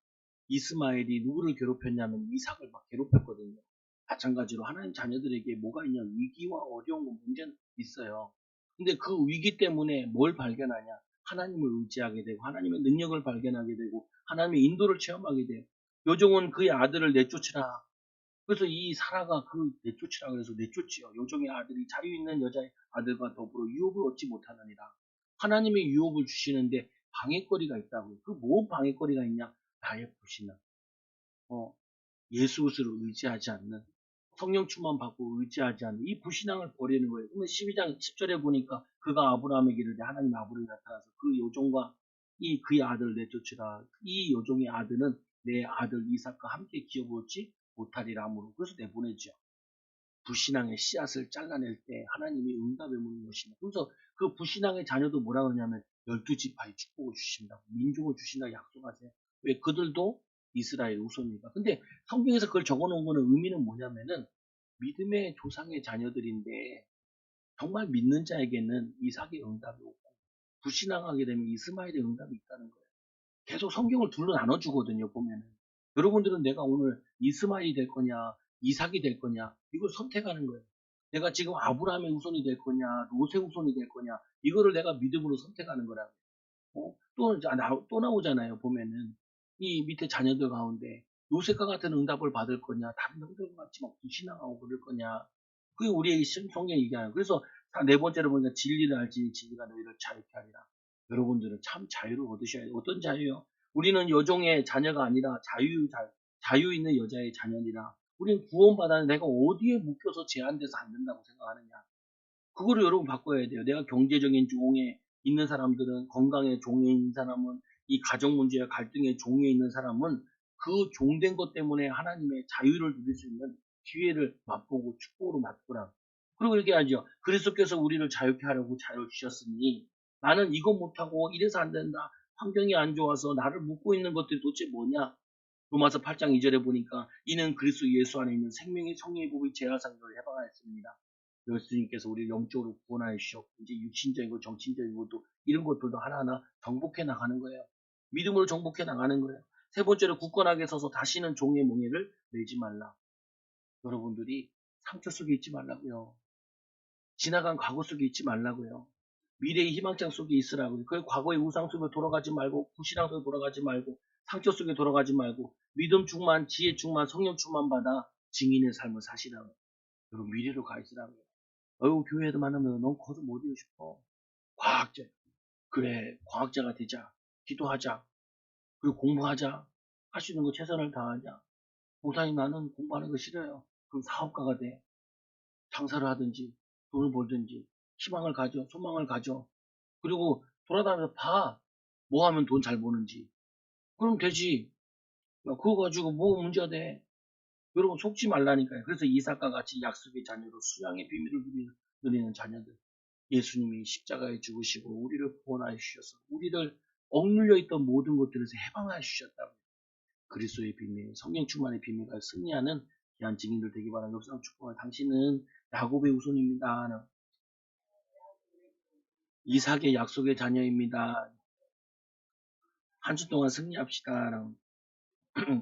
S1: 이스마엘이 누구를 괴롭혔냐면 이삭을 막 괴롭혔거든요. 마찬가지로 하나님 자녀들에게 뭐가 있냐 위기와 어려운 문제는 있어요. 근데 그 위기 때문에 뭘 발견하냐 하나님을 의지하게 되고 하나님의 능력을 발견하게 되고 하나님의 인도를 체험하게 돼요. 요종은 그의 아들을 내쫓으라. 그래서 이 사라가 그 내쫓으라 그래서 내쫓지요. 요종의 아들이 자유 있는 여자의 아들과 더불어 유업을 얻지 못하느니라. 하나님의 유업을 주시는데 방해거리가 있다고요. 그 뭐 방해거리가 있냐? 나의 불신앙. 예수 그리스도를 의지하지 않는 성령 충만 받고 의지하지 않는 이 불신앙을 버리는 거예요. 그러면 12장 10절에 보니까 그가 아브라함에게 이르되 하나님 아브라함이 나타나서 그 요종과 이 그의 아들을 내쫓으라. 이 요종의 아들은 내 아들 이삭과 함께 기어보지 못하리라 함으로 그래서 내보내죠. 불신앙의 씨앗을 잘라낼 때 하나님이 응답의 문을 여십니다. 그래서 그 불신앙의 자녀도 뭐라 그러냐면 12지파의 축복을 주신다고 민족을 주신다고 약속하세요. 왜 그들도 이스라엘 후손이니까. 근데 성경에서 그걸 적어놓은 거는 의미는 뭐냐면은 믿음의 조상의 자녀들인데 정말 믿는 자에게는 이삭의 응답이 없고 불신앙하게 되면 이스마엘의 응답이 있다는 거예요. 계속 성경을 둘로 나눠주거든요, 보면은. 여러분들은 내가 오늘 이스마엘이 될 거냐, 이삭이 될 거냐, 이걸 선택하는 거예요. 내가 지금 아브라함의 후손이 될 거냐, 롯의 후손이 될 거냐, 이거를 내가 믿음으로 선택하는 거라고. 또 나오잖아요, 보면은. 이 밑에 자녀들 가운데 요셉과 같은 응답을 받을 거냐, 다른 형들과 같이 막 불신앙하고 그럴 거냐. 그게 우리의 성경이 얘기하는. 그래서 네 번째로 보니까 진리를 알지 진리가 너희를 자유케 하리라. 여러분들은 참 자유를 얻으셔야 돼요. 어떤 자유요? 우리는 여종의 자녀가 아니라 자유 있는 여자의 자녀니라. 우리는 구원받았는데 내가 어디에 묶여서 제한돼서 안 된다고 생각하느냐. 그거를 여러분 바꿔야 돼요. 내가 경제적인 종에 있는 사람들은 건강의 종에 있는 사람은 이 가정 문제와 갈등의 종에 있는 사람은 그 종된 것 때문에 하나님의 자유를 누릴 수 있는 기회를 맛보고 축복으로 맛보라. 그리고 이렇게 하죠. 그리스도께서 우리를 자유케 하려고 자유를 주셨으니 나는 이거 못하고 이래서 안 된다. 환경이 안 좋아서 나를 묶고 있는 것들이 도대체 뭐냐? 로마서 8장 2절에 보니까 이는 그리스도 예수 안에 있는 생명의 성령의 법이 제하상도를 해방하였습니다. 예수님께서 우리를 영적으로 구원하여 주셨고 이제 육신적인 것, 정신적인 것도 이런 것들도 하나하나 정복해 나가는 거예요. 믿음으로 정복해 나가는 거예요. 세 번째로 굳건하게 서서 다시는 종의 몽해를 내지 말라. 여러분들이 상처 속에 있지 말라고요. 지나간 과거 속에 있지 말라고요. 미래의 희망장 속에 있으라고요. 그 과거의 우상 속에 돌아가지 말고, 구신앙 속에 돌아가지 말고, 상처 속에 돌아가지 말고, 믿음 충만, 지혜 충만, 성령 충만 받아 증인의 삶을 사시라고요. 여러분, 미래로 가 있으라고요. 어이구, 교회에도 만나면 넌 거기서 뭐 되고 싶어? 과학자. 그래, 과학자가 되자. 기도하자. 그리고 공부하자. 할 수 있는 거 최선을 다하자. 목사님, 나는 공부하는 거 싫어요. 그럼 사업가가 돼. 장사를 하든지, 돈을 벌든지, 희망을 가져, 소망을 가져. 그리고 돌아다니면서 봐. 뭐 하면 돈 잘 버는지. 그럼 되지. 야, 그거 가지고 뭐 문제가 돼. 여러분 속지 말라니까요. 그래서 이삭과 같이 약속의 자녀로 수양의 비밀을 누리는 자녀들. 예수님이 십자가에 죽으시고 우리를 구원하여 주셔서 우리를 억눌려 있던 모든 것들에서 해방하여 주셨다고. 그리스도의 비밀, 성령 충만의 비밀과 승리하는 귀한 증인들 되기 바랍니다. 역사랑 축복합니다. 당신은 야곱의 후손입니다. 이삭의 약속의 자녀입니다. 한 주 동안 승리합시다.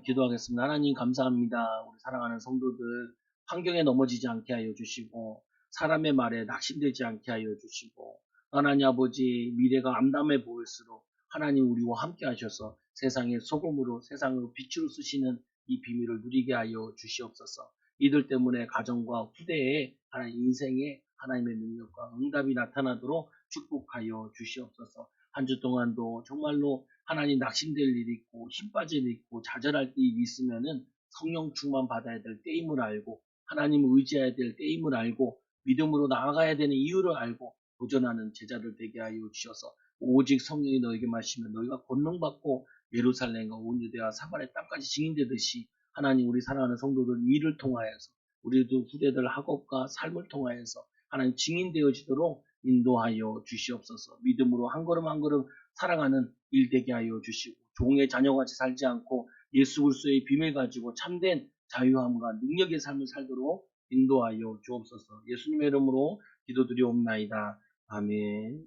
S1: 기도하겠습니다. 하나님 감사합니다. 우리 사랑하는 성도들 환경에 넘어지지 않게 하여 주시고 사람의 말에 낙심되지 않게 하여 주시고 하나님 아버지 미래가 암담해 보일수록 하나님 우리와 함께 하셔서 세상의 소금으로 세상을 빛으로 쓰시는 이 비밀을 누리게 하여 주시옵소서. 이들 때문에 가정과 후대에 하나님 인생에 하나님의 능력과 응답이 나타나도록 축복하여 주시옵소서. 한 주 동안도 정말로 하나님 낙심될 일이 있고 힘 빠질 일이 있고 좌절할 때 일이 있으면은 성령 충만 받아야 될 때임을 알고 하나님을 의지해야 될 때임을 알고 믿음으로 나아가야 되는 이유를 알고 도전하는 제자들 되게 하여 주셔서 오직 성령이 너에게 마시면 너희가 권능받고 예루살렘과 온 유대와 사마리아 땅까지 증인되듯이 하나님 우리 사랑하는 성도들 일을 통하여서 우리도 후대들 학업과 삶을 통하여서 하나님 증인되어지도록 인도하여 주시옵소서. 믿음으로 한 걸음 한 걸음 살아가는 일 되게 하여 주시고 종의 자녀같이 살지 않고 예수 그리스도의 비밀 가지고 참된 자유함과 능력의 삶을 살도록 인도하여 주옵소서. 예수님의 이름으로 기도드리옵나이다. 아멘.